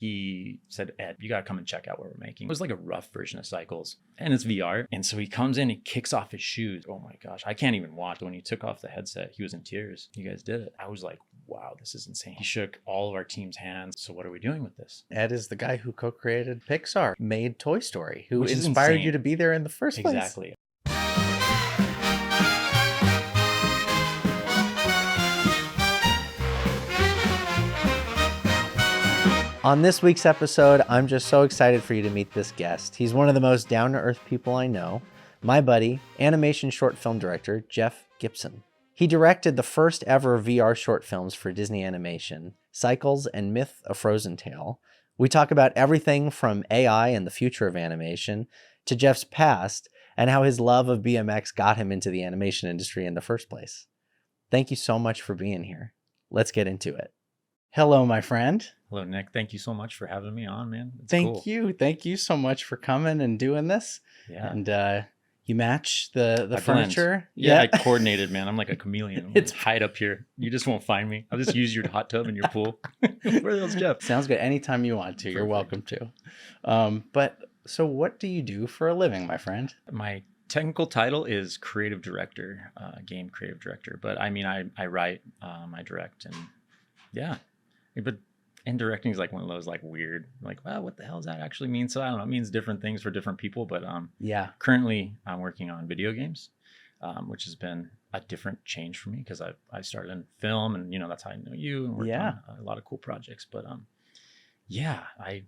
He said, Ed, you got to come and check out what we're making. It was like a rough version of Cycles, and it's VR. And so he comes in, he kicks off his shoes. Oh my gosh, I can't even watch. When he took off the headset, he was in tears. You guys did it. I was like, wow, this is insane. He shook all of our team's hands. So what are we doing with this? Ed is the guy who co-created Pixar, made Toy Story, who Which is inspired insane. you to be there in the first place. Exactly. On this week's episode, I'm just so excited for you to meet this guest. He's one of the most down-to-earth people I know. My buddy, animation short film director, Jeff Gipson. He directed the first ever VR short films for Disney Animation, Cycles and Myth: A Frozen Tale. We talk about everything from AI and the future of animation to Jeff's past and how his love of BMX got him into the animation industry in the first place. Thank you so much for being here. Let's get into it. Hello, my friend. Hello, Nick. Thank you so much for having me on, man. It's Thank cool. you. Thank you so much for coming and doing this. Yeah. And you match the I furniture. Yeah, I coordinated, man. I'm like a chameleon. It's- It's hide up here. You just won't find me. I'll just use your hot tub and your pool. Where the hell's Jeff? Sounds good. Anytime you want to, you're Perfect. welcome to. But so what do you do for a living, my friend? My technical title is creative director, game creative director. But I mean, I write, I direct, and yeah. And directing is like one of those like weird, like, wow, what the hell does that actually mean? So I don't know. It means different things for different people. But Yeah. currently I'm working on video games, which has been a different change for me because I started in film, and that's how I know you, and worked Yeah. on a lot of cool projects. But yeah, I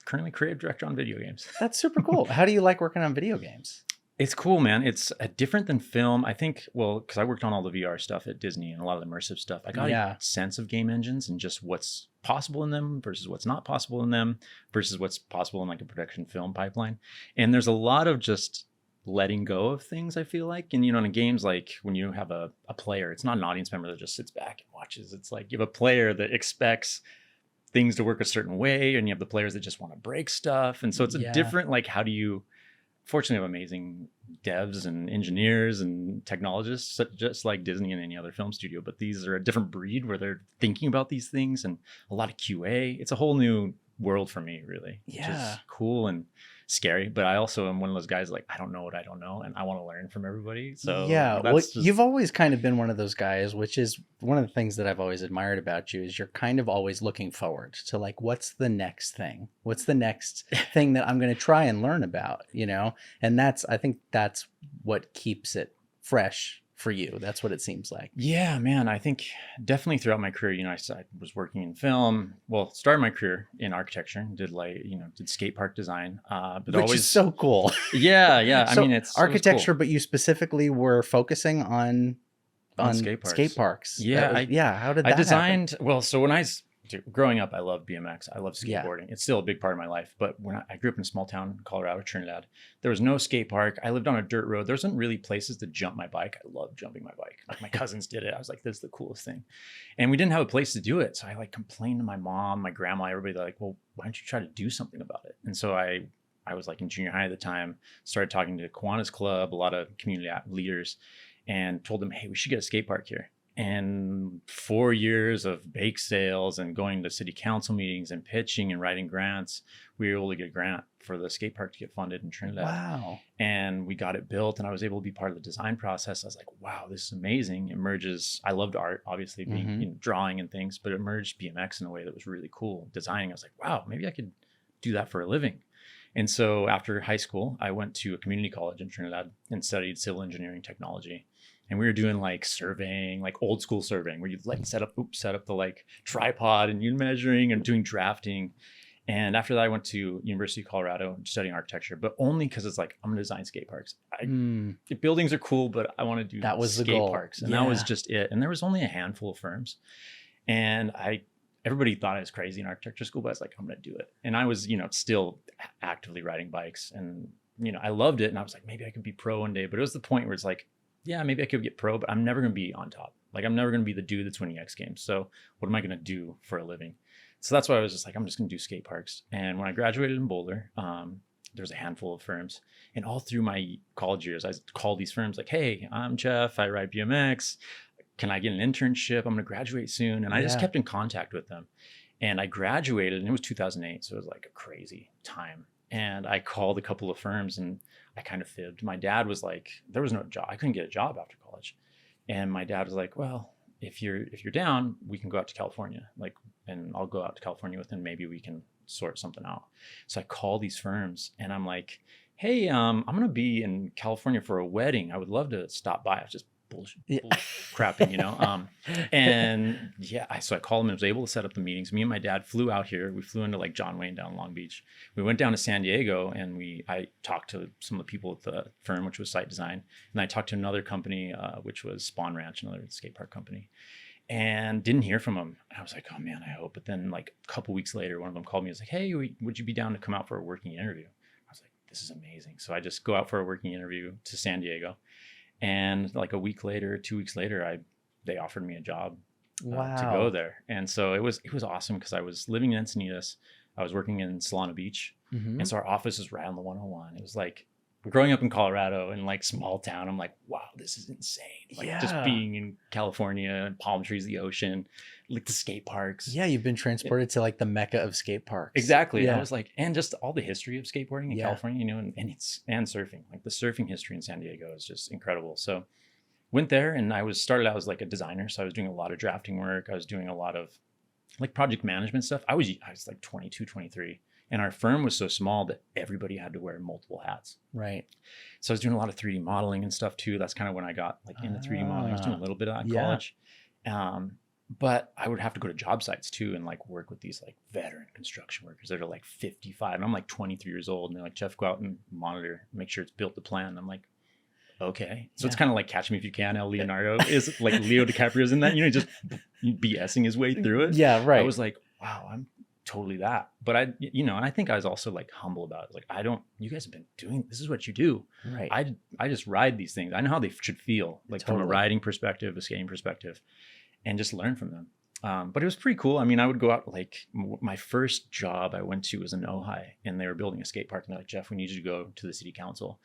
currently creative director on video games. That's super cool. How do you like working on video games? It's cool, man. It's different than film. I think, well, because I worked on all the VR stuff at Disney and a lot of the immersive stuff. I got Yeah. a sense of game engines and just what's possible in them versus what's not possible in them versus what's possible in like a production film pipeline. And there's a lot of just letting go of things, I feel like. And, in games, like when you have a player, it's not an audience member that just sits back and watches. It's like you have a player that expects things to work a certain way, and you have the players that just want to break stuff. And so it's a Yeah. different, like, how do you... Fortunately, I have amazing devs and engineers and technologists, just like Disney and any other film studio. But these are a different breed where they're thinking about these things, and a lot of QA. It's a whole new world for me, really, which Yeah. is cool and scary. But I also am one of those guys like, I don't know what I don't know, and I want to learn from everybody. So yeah, well, that's just... you've always kind of been one of those guys, which is one of the things that I've always admired about you, is you're kind of always looking forward to like, what's the next thing? What's the next thing that I'm going to try and learn about, And I think that's what keeps it fresh for you. That's what it seems like. Yeah, man. I think definitely throughout my career, I was working in film. Well, started my career in architecture, did skate park design. But Which always is so cool. Yeah. So I mean, it was architecture, cool. but you specifically were focusing on skate parks. Yeah, How did I that designed. happen? Well, so growing up, I loved BMX. I loved Yeah. skateboarding. It's still a big part of my life. But when I grew up in a small town in Colorado, Trinidad, there was no skate park. I lived on a dirt road. There wasn't really places to jump my bike. I loved jumping my bike. Like my cousins did it. I was like, this is the coolest thing. And we didn't have a place to do it. So I like complained to my mom, my grandma, everybody. They're like, well, why don't you try to do something about it? And so I was like in junior high at the time, started talking to Kiwanis Club, a lot of community leaders, and told them, hey, we should get a skate park here. And 4 years of bake sales and going to city council meetings and pitching and writing grants, we were able to get a grant for the skate park to get funded in Trinidad. Wow. And we got it built, and I was able to be part of the design process. I was like, wow, this is amazing. It merges, I loved art, obviously, being drawing and things, but it merged BMX in a way that was really cool. Designing, I was like, wow, maybe I could do that for a living. And so after high school, I went to a community college in Trinidad and studied civil engineering technology. And we were doing like surveying, like old school surveying, where you'd like set up the like tripod and you're measuring and doing drafting. And after that, I went to University of Colorado studying architecture, but only because it's like, I'm gonna design skate parks. The buildings are cool, but I want to do that was skate the goal. parks. And that was just it. And there was only a handful of firms. And everybody thought I was crazy in architecture school, but I was like, I'm gonna do it. And I was, still actively riding bikes, and I loved it. And I was like, maybe I could be pro one day. But it was the point where it's like, yeah, maybe I could get pro, but I'm never going to be on top. Like, I'm never going to be the dude that's winning X Games. So what am I going to do for a living? So that's why I was just like, I'm just going to do skate parks. And when I graduated in Boulder, there's a handful of firms. And all through my college years, I called these firms like, hey, I'm Jeff. I ride BMX. Can I get an internship? I'm going to graduate soon. And I just kept in contact with them. And I graduated, and it was 2008, so it was like a crazy time. And I called a couple of firms, and I kind of fibbed. My dad was like, there was no job. I couldn't get a job after college. And my dad was like, well, if you're down, we can go out to California. Like, and I'll go out to California with him. Maybe we can sort something out. So I call these firms, and I'm like, hey, I'm going to be in California for a wedding. I would love to stop by. I was just bullshit crapping, you know? And yeah, so I called him and was able to set up the meetings. Me and my dad flew out here. We flew into like John Wayne down Long Beach. We went down to San Diego, and I talked to some of the people at the firm, which was Site Design. And I talked to another company, which was Spawn Ranch, another skate park company, and didn't hear from them. I was like, oh man, I hope. But then like a couple weeks later, one of them called me. He was like, hey, would you be down to come out for a working interview? I was like, this is amazing. So I just go out for a working interview to San Diego. And like a week later, 2 weeks later, they offered me a job to go there. And so it was awesome, because I was living in Encinitas. I was working in Solana Beach. Mm-hmm. And so our office was right on the 101. It was like, growing up in Colorado in like small town, I'm like, wow, this is insane. Like just being in California, palm trees, the ocean, like the skate parks. Yeah, you've been transported to like the mecca of skate parks. Exactly. Yeah. I was like, and just all the history of skateboarding in California, you know, and surfing. Like the surfing history in San Diego is just incredible. So went there, and started out as like a designer. So I was doing a lot of drafting work. I was doing a lot of like project management stuff. I was like 22, 23. And our firm was so small that everybody had to wear multiple hats. Right. So I was doing a lot of 3D modeling and stuff too. That's kind of when I got like into 3D modeling. I was doing a little bit of that in college. But I would have to go to job sites too and like work with these like veteran construction workers that are like 55. And I'm like 23 years old. And they're like, Jeff, go out and monitor, make sure it's built to plan. And I'm like, okay. So it's kind of like Catch Me If You Can. El Leonardo is like Leo DiCaprio's in that, you know, just BSing his way through it. Yeah, right. I was like, wow, I'm totally that. But I, you know, and I think I was also like humble about it. Like, you guys have been doing, this is what you do. Right. I just ride these things. I know how they should feel, like from a riding perspective, a skating perspective, and just learn from them. But it was pretty cool. I mean, I would go out, like my first job I went to was in Ojai, and they were building a skate park. And they're like, Jeff, we need you to go to the city council.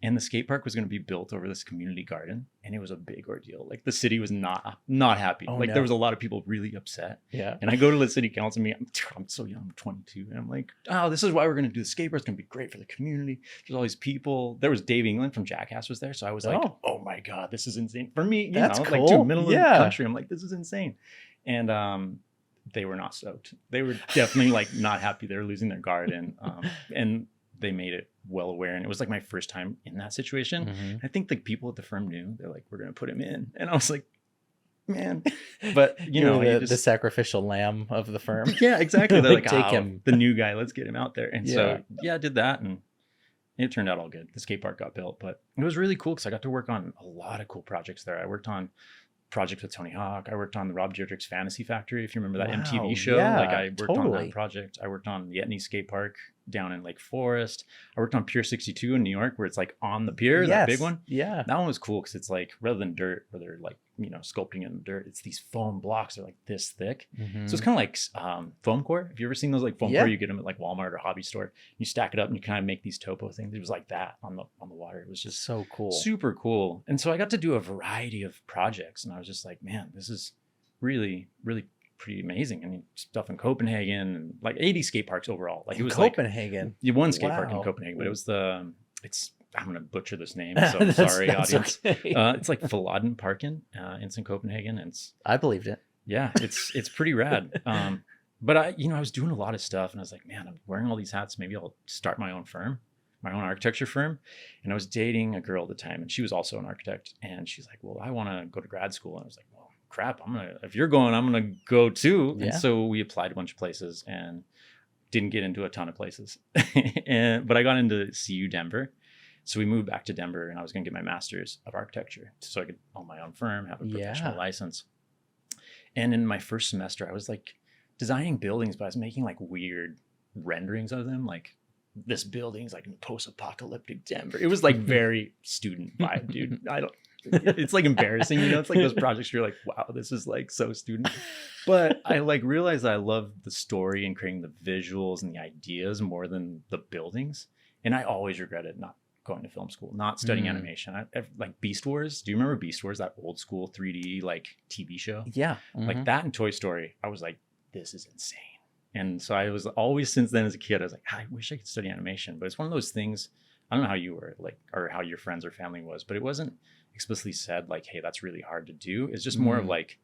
And the skate park was going to be built over this community garden. And it was a big ordeal. Like the city was not happy. There was a lot of people really upset. Yeah. And I go to the city council meeting. I'm so young, I'm 22. And I'm like, oh, this is why we're going to do the skate park. It's going to be great for the community. There's all these people. There was Dave England from Jackass was there. So I was like, oh my God, this is insane. For me, That's cool. like to middle of the country. I'm like, this is insane. And they were not stoked. They were definitely like not happy. They were losing their garden. And they made it well aware. And it was like my first time in that situation. Mm-hmm. I think the people at the firm knew. They're like, we're going to put him in. And I was like, man. But you know, the sacrificial lamb of the firm. Yeah, exactly. They're like, take him. The new guy, let's get him out there. And so I did that, and it turned out all good. The skate park got built, but it was really cool because I got to work on a lot of cool projects there. I worked on project with Tony Hawk. I worked on the Rob Dyrdek's Fantasy Factory, if you remember that MTV show. Like I worked on that project. I worked on the Yetney skate park down in Lake Forest. I worked on Pier 62 in New York, where it's like on the pier, that big one. Yeah. That one was cool because it's like, rather than dirt where they're like, you know, sculpting in the dirt, it's these foam blocks that are like this thick. Mm-hmm. So it's kind of like foam core. Have you ever seen those like foam core? You get them at like Walmart or hobby store. You stack it up and you kind of make these topo things. It was like that on the water. It was just so cool. Super cool. And so I got to do a variety of projects, and I was just like, man, this is really, really pretty amazing. I mean, stuff in Copenhagen and like 80 skate parks overall. Like it was Copenhagen. Like one skate park in Copenhagen, but it was I'm going to butcher this name, so I'm sorry, audience. Okay. It's like Forladen Parken. It's in Copenhagen. And I believed it. Yeah, it's pretty rad. But I was doing a lot of stuff, and I was like, man, I'm wearing all these hats. Maybe I'll start my own firm, my own architecture firm. And I was dating a girl at the time, and she was also an architect. And she's like, well, I want to go to grad school. And I was like, well, crap, if you're going, I'm going to go too. Yeah. And so we applied a bunch of places and didn't get into a ton of places. But I got into CU Denver. So we moved back to Denver, and I was going to get my master's of architecture so I could own my own firm, have a professional license. And in my first semester, I was like designing buildings, but I was making like weird renderings of them. Like this building's like in post-apocalyptic Denver. It was like very student vibe, dude. It's like embarrassing, you know, it's like those projects where you're like, wow, this is like so student. But I like realized I love the story and creating the visuals and the ideas more than the buildings. And I always regretted not going to film school, not studying animation. Like Beast Wars. Do you remember Beast Wars, that old school 3D like TV show? Yeah. Like that and Toy Story. I was like, this is insane. And so I was always, since then as a kid, I was like, I wish I could study animation. But it's one of those things, I don't know how you were like, or how your friends or family was, but it wasn't explicitly said like, hey, that's really hard to do. It's just more of like,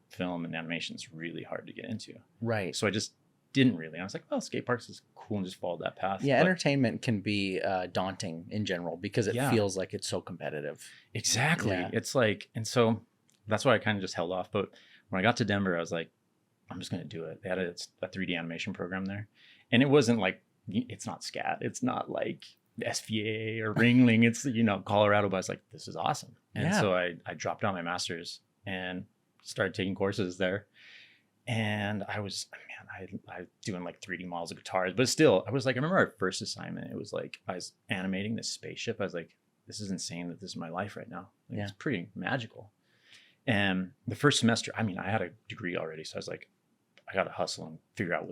film and animation is really hard to get into. Right. So I just didn't really. I was like, well, skate parks is cool, and just followed that path. Yeah, But entertainment can be daunting in general because it Yeah. feels like it's so competitive. exactly. Yeah. It's like, and so that's why I kind of just held off. But when I got to Denver, I was like, I'm just going to do it. They had a 3D animation program there. And it wasn't like, it's not SCAT. It's not like SVA or Ringling. It's, Colorado. But I was like, this is awesome. And Yeah. so I dropped out my master's and started taking courses there. And I was, I doing like 3D models of guitars. But still, I was like, I remember our first assignment. It was like, I was animating this spaceship. I was like, this is insane that this is my life right now. Like, Yeah. It's pretty magical. And the first semester, I had a degree already. So I was like, I got to hustle and figure out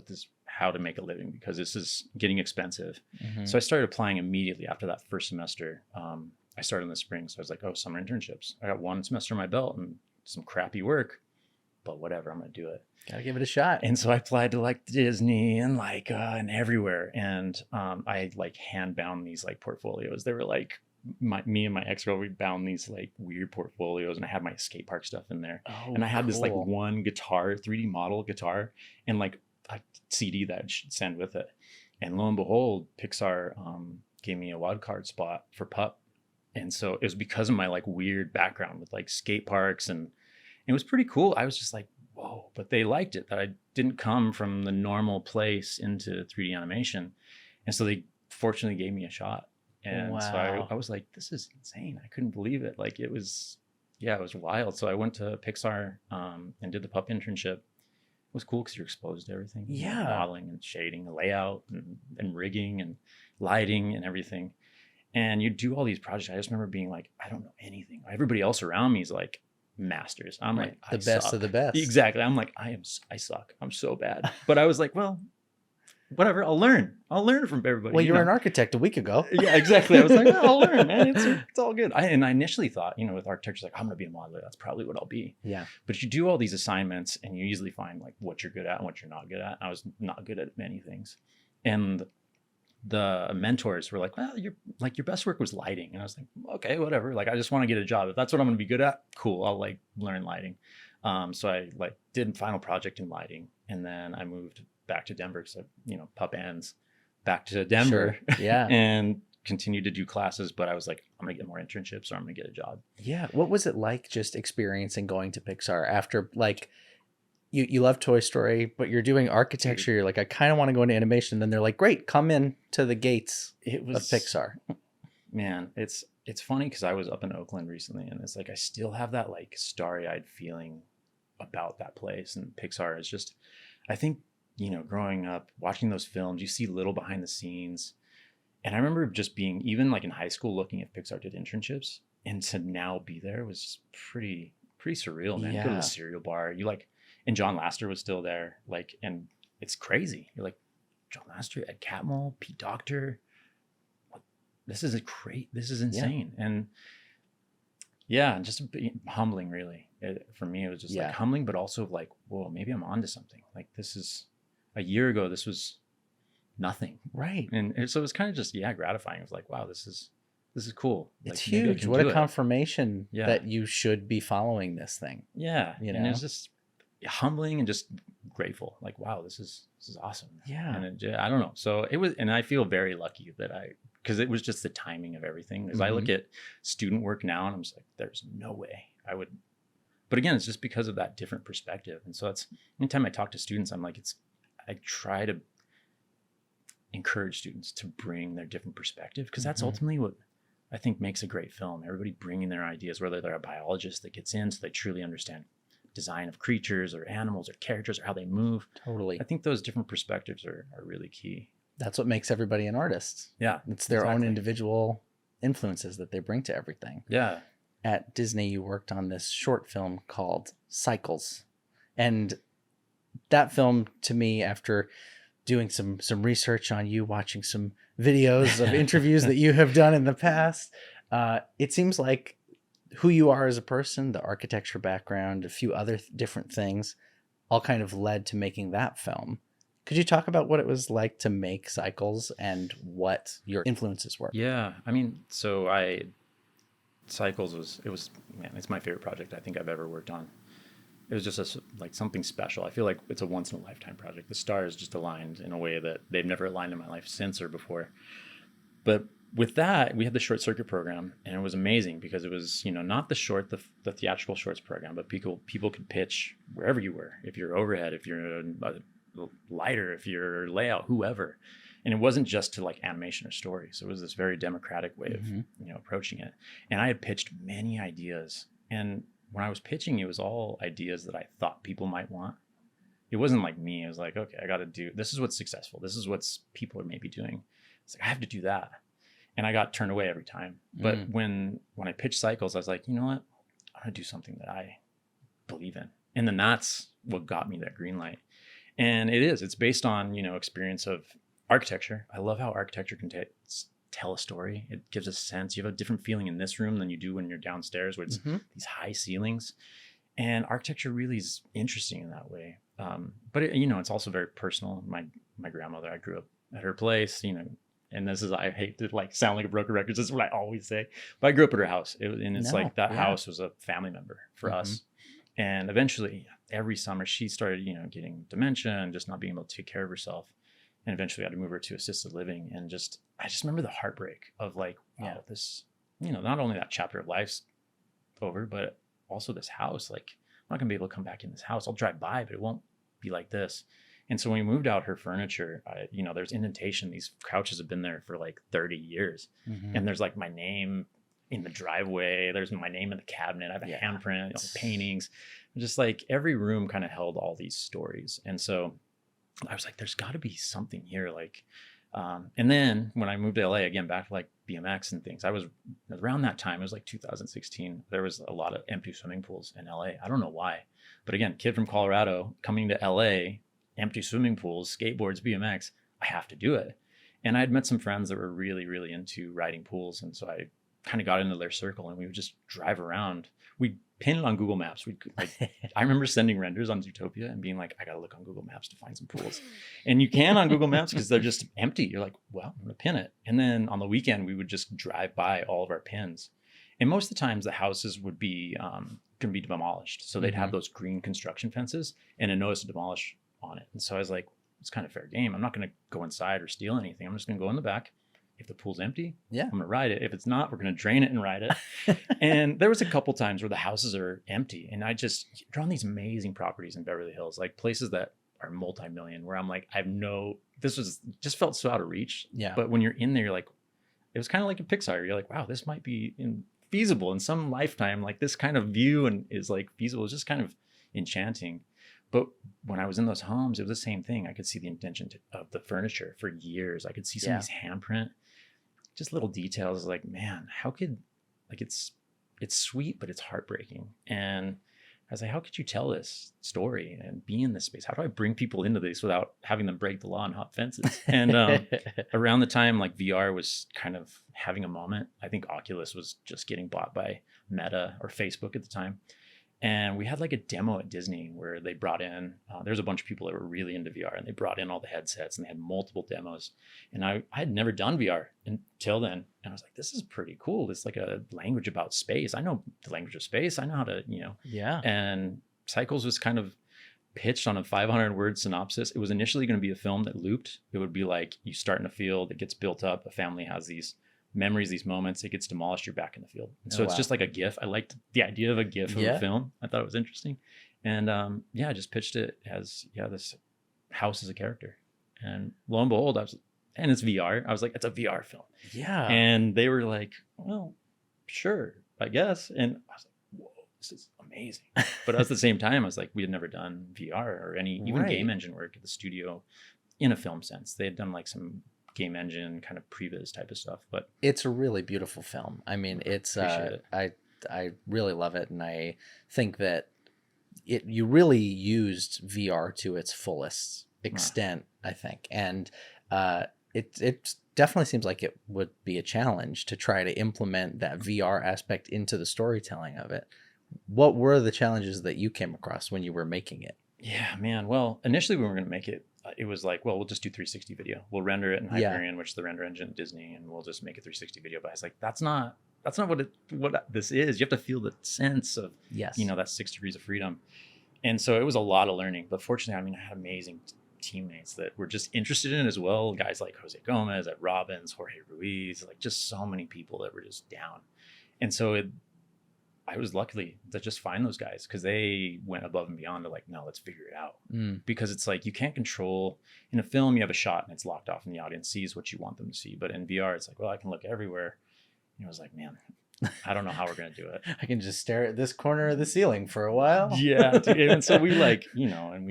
how to make a living because this is getting expensive. Mhm. So I started applying immediately after that first semester. I started in the spring. So I was like, oh, summer internships. I got one semester on my belt and some crappy work, but whatever, I'm going to do it. Gotta give it a shot. And so I applied to like Disney and Leica and everywhere. And I like hand bound these like portfolios. They were like, me and my ex-girl, we bound these like weird portfolios, and I had my skate park stuff in there. Oh, And I had this like cool. one guitar, 3D model guitar, and like a CD that I should send with it. And lo and behold, Pixar gave me a wild card spot for Pup. And so it was because of my like weird background with like skate parks, and it was pretty cool. I was just like, whoa, but they liked it that I didn't come from the normal place into 3D animation. And so they fortunately gave me a shot. And so Wow. I was like, this is insane. I couldn't believe it. Like it was wild. So I went to Pixar and did the Pup internship. It was cool because you're exposed to everything. Yeah. Modeling and shading, layout and rigging and lighting and everything. And you do all these projects. I just remember being like, I don't know anything. Everybody else around me is like masters. I'm Right. like, The I best suck. of the best. Exactly. I'm like, I suck. I'm so bad. But I was like, well, whatever. I'll learn from everybody. Well, you were an architect a week ago. Yeah, exactly. I was like, I'll learn, man. It's all good. I initially thought, with architecture, like I'm gonna be a modeler. That's probably what I'll be. Yeah. But you do all these assignments, and you usually find like what you're good at and what you're not good at. I was not good at many things, and the mentors were like, well, your best work was lighting. And I was like, okay, whatever. Like, I just want to get a job. If that's what I'm going to be good at, cool. I'll like learn lighting. So I like did a final project in lighting, and then I moved back to Denver because Pup ends back to Denver. Sure. Yeah. And continued to do classes. But I was like, I'm going to get more internships or I'm going to get a job. Yeah. What was it like just experiencing going to Pixar after like you love Toy Story, but you're doing architecture. You're like, I kind of want to go into animation. Then they're like, great, come in to the gates of Pixar. Man, it's funny because I was up in Oakland recently, and it's like I still have that like starry-eyed feeling about that place. And Pixar is just, I think, growing up watching those films, you see little behind the scenes. And I remember just being, even like in high school, looking at Pixar did internships, and to now be there was pretty surreal, man. You go to Yeah. the cereal bar, and John Lasseter was still there, like, and it's crazy. You're like, John Lasseter, Ed Catmull, Pete Docter. This is this is insane. And yeah, just humbling, really. For me, it was just like humbling, but also like, whoa, maybe I'm onto something. Like, this is a year ago, this was nothing. Right. And so it was kind of just, gratifying. It was like, wow, this is cool. It's Like, maybe I huge. can What do a it. confirmation Yeah. that you should be following this thing. Yeah. You And know? it's just humbling and just grateful. Like, wow, this is awesome. Yeah. And I don't know. So it was, and I feel very lucky that because it was just the timing of everything. Because I look at student work now and I'm just like, there's no way I would. But again, it's just because of that different perspective. And so anytime I talk to students, I'm like, I try to encourage students to bring their different perspective, because that's ultimately what I think makes a great film. Everybody bringing their ideas, whether they're a biologist that gets in so they truly understand design of creatures or animals or characters or how they move. Totally. I think those different perspectives are really key. That's what makes everybody an artist. Yeah. It's their own exactly. individual influences that they bring to everything. Yeah. At Disney, you worked on this short film called Cycles. And that film, to me, after doing some research on you, watching some videos of interviews that you have done in the past, it seems like who you are as a person, the architecture background, a few other different things, all kind of led to making that film. Could you talk about what it was like to make Cycles and what your influences were? Yeah, I mean, Cycles was man, it's my favorite project I think I've ever worked on. It was just like something special. I feel like it's a once in a lifetime project. The stars just aligned in a way that they've never aligned in my life since or before. But with that, we had the short circuit program, and it was amazing because it was, not the theatrical shorts program, but people could pitch wherever you were. If you're overhead, if you're a lighter, if you're layout, whoever. And it wasn't just to like animation or story. So it was this very democratic way of, approaching it. And I had pitched many ideas. And when I was pitching, it was all ideas that I thought people might want. It wasn't like me. It was like, okay, I got to do, this is what's successful. This is what's people are maybe doing. It's like, I have to do that. And I got turned away every time. But when I pitched Cycles, I was like, you know what? I'm going to do something that I believe in. And then that's what got me that green light. And it's based on, experience of architecture. I love how architecture can tell a story. It gives a sense. You have a different feeling in this room than you do when you're downstairs where it's these high ceilings. And architecture really is interesting in that way. But it's also very personal. My grandmother, I grew up at her place, and this is, I hate to like sound like a broken record. This is what I always say, but I grew up at her house. House was a family member for us. And eventually every summer she started, getting dementia and just not being able to take care of herself. And eventually I had to move her to assisted living. And I just remember the heartbreak of like, wow, this, not only that chapter of life's over, but also this house. Like, I'm not gonna be able to come back in this house. I'll drive by, but it won't be like this. And so when we moved out her furniture, there's indentation. These couches have been there for like 30 years. And there's like my name in the driveway. There's my name in the cabinet. I have a handprint, paintings. Just like every room kind of held all these stories. And so I was like, there's got to be something here. Like, and then when I moved to LA, again, back to like BMX and things, I was around that time, it was like 2016. There was a lot of empty swimming pools in LA. I don't know why, but again, kid from Colorado coming to LA, empty swimming pools, skateboards, BMX, I have to do it. And I had met some friends that were really, really into riding pools. And so I kind of got into their circle and we would just drive around. We'd pin it on Google Maps. I remember sending renders on Zootopia and being like, I got to look on Google Maps to find some pools. And you can on Google Maps because they're just empty. You're like, well, I'm going to pin it. And then on the weekend, we would just drive by all of our pins. And most of the times the houses would be going to be demolished. So they'd have those green construction fences and a notice to demolish on it. And so I was like, it's kind of fair game. I'm not going to go inside or steal anything. I'm just going to go in the back. If the pool's empty, I'm going to ride it. If it's not, we're going to drain it and ride it. And there was a couple times where the houses are empty. And you're on these amazing properties in Beverly Hills, like places that are multi-million, where I'm like, this just felt so out of reach. Yeah. But when you're in there, you're like, it was kind of like a Pixar. You're like, wow, this might be feasible in some lifetime. Like this kind of view and is like feasible. It's just kind of enchanting. But when I was in those homes, it was the same thing. I could see the intention of the furniture for years. I could see some of these handprint, just little details. Like, man, how could, like, it's sweet, but it's heartbreaking. And I was like, how could you tell this story and be in this space? How do I bring people into this without having them break the law and hop fences? And around the time like VR was kind of having a moment, I think Oculus was just getting bought by Meta or Facebook at the time. And we had like a demo at Disney where they brought in, there's a bunch of people that were really into VR and they brought in all the headsets and they had multiple demos. And I had never done VR until then. And I was like, this is pretty cool. It's like a language about space. I know the language of space. I know how to, And Cycles was kind of pitched on a 500-word synopsis. It was initially going to be a film that looped. It would be like you start in a field, it gets built up. A family has these memories, these moments, it gets demolished, you're back in the field. And so it's just like a GIF. I liked the idea of a GIF of a film. I thought it was interesting. And I just pitched it as, this house as a character. And lo and behold, and it's VR. I was like, it's a VR film. Yeah. And they were like, well, sure, I guess. And I was like, whoa, this is amazing. But at the same time, I was like, we had never done VR or even game engine work at the studio in a film sense. They had done like some game engine kind of previs type of stuff, but it's a really beautiful film. I mean, it's I really love it, and I think that you really used VR to its fullest extent. I think, and it definitely seems like it would be a challenge to try to implement that VR aspect into the storytelling of it. What were the challenges that you came across when you were making it? Yeah, man. Well, initially when we were going to make it, it was like, well, we'll just do 360 video. We'll render it in Yeah. Hyperion, which is the render engine at Disney, and we'll just make a 360 video. But I was like, that's not what this is. You have to feel the sense of, Yes. you know, that 6 degrees of freedom. And so it was a lot of learning. But fortunately, I mean, I had amazing teammates that were just interested in it as well. Guys like Jose Gomez at Robbins, Jorge Ruiz, like just so many people that were just down. And so I was lucky to just find those guys because they went above and beyond to like, no, let's figure it out. Because it's like, you can't control in a film, you have a shot and it's locked off and the audience sees what you want them to see. But in VR, it's like, well, I can look everywhere. And I was like, man, I don't know how we're going to do it. I can just stare at this corner of the ceiling for a while. Yeah. Dude. And so we like, you know, and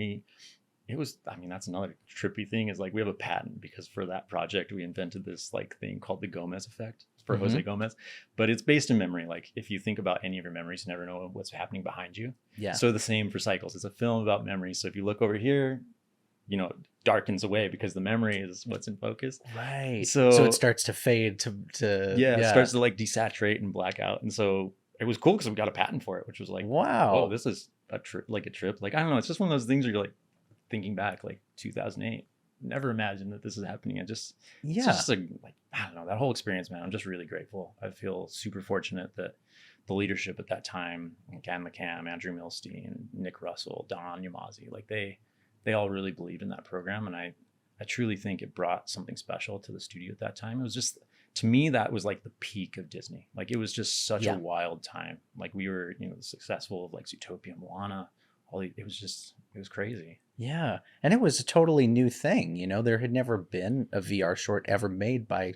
it was, I mean, that's another trippy thing is like, we have a patent because for that project, we invented this like thing called the Gomez effect for Jose Gomez, but it's based in memory. Like if you think about any of your memories, you never know what's happening behind you. Yeah. So the same for Cycles. It's a film about memory. So if you look over here, you know, it darkens away because the memory is what's in focus. Right. So it starts to fade to it starts to like desaturate and black out. And so it was cool because we got a patent for it, which was like, wow. Oh, this is a trip. Like, I don't know. It's just one of those things where you're like thinking back, like 2008. Never imagined that this is happening. It's just like, I don't know, that whole experience, man. I'm just really grateful. I feel super fortunate that the leadership at that time, Gan McCam, Andrew Milstein, Nick Russell, Don Yamazi, like they all really believed in that program. And I truly think it brought something special to the studio at that time. It was just, to me, that was like the peak of Disney. Like it was just such a wild time. Like we were, you know, successful of like Zootopia, Moana, it was crazy. Yeah. And it was a totally new thing. You know, there had never been a VR short ever made by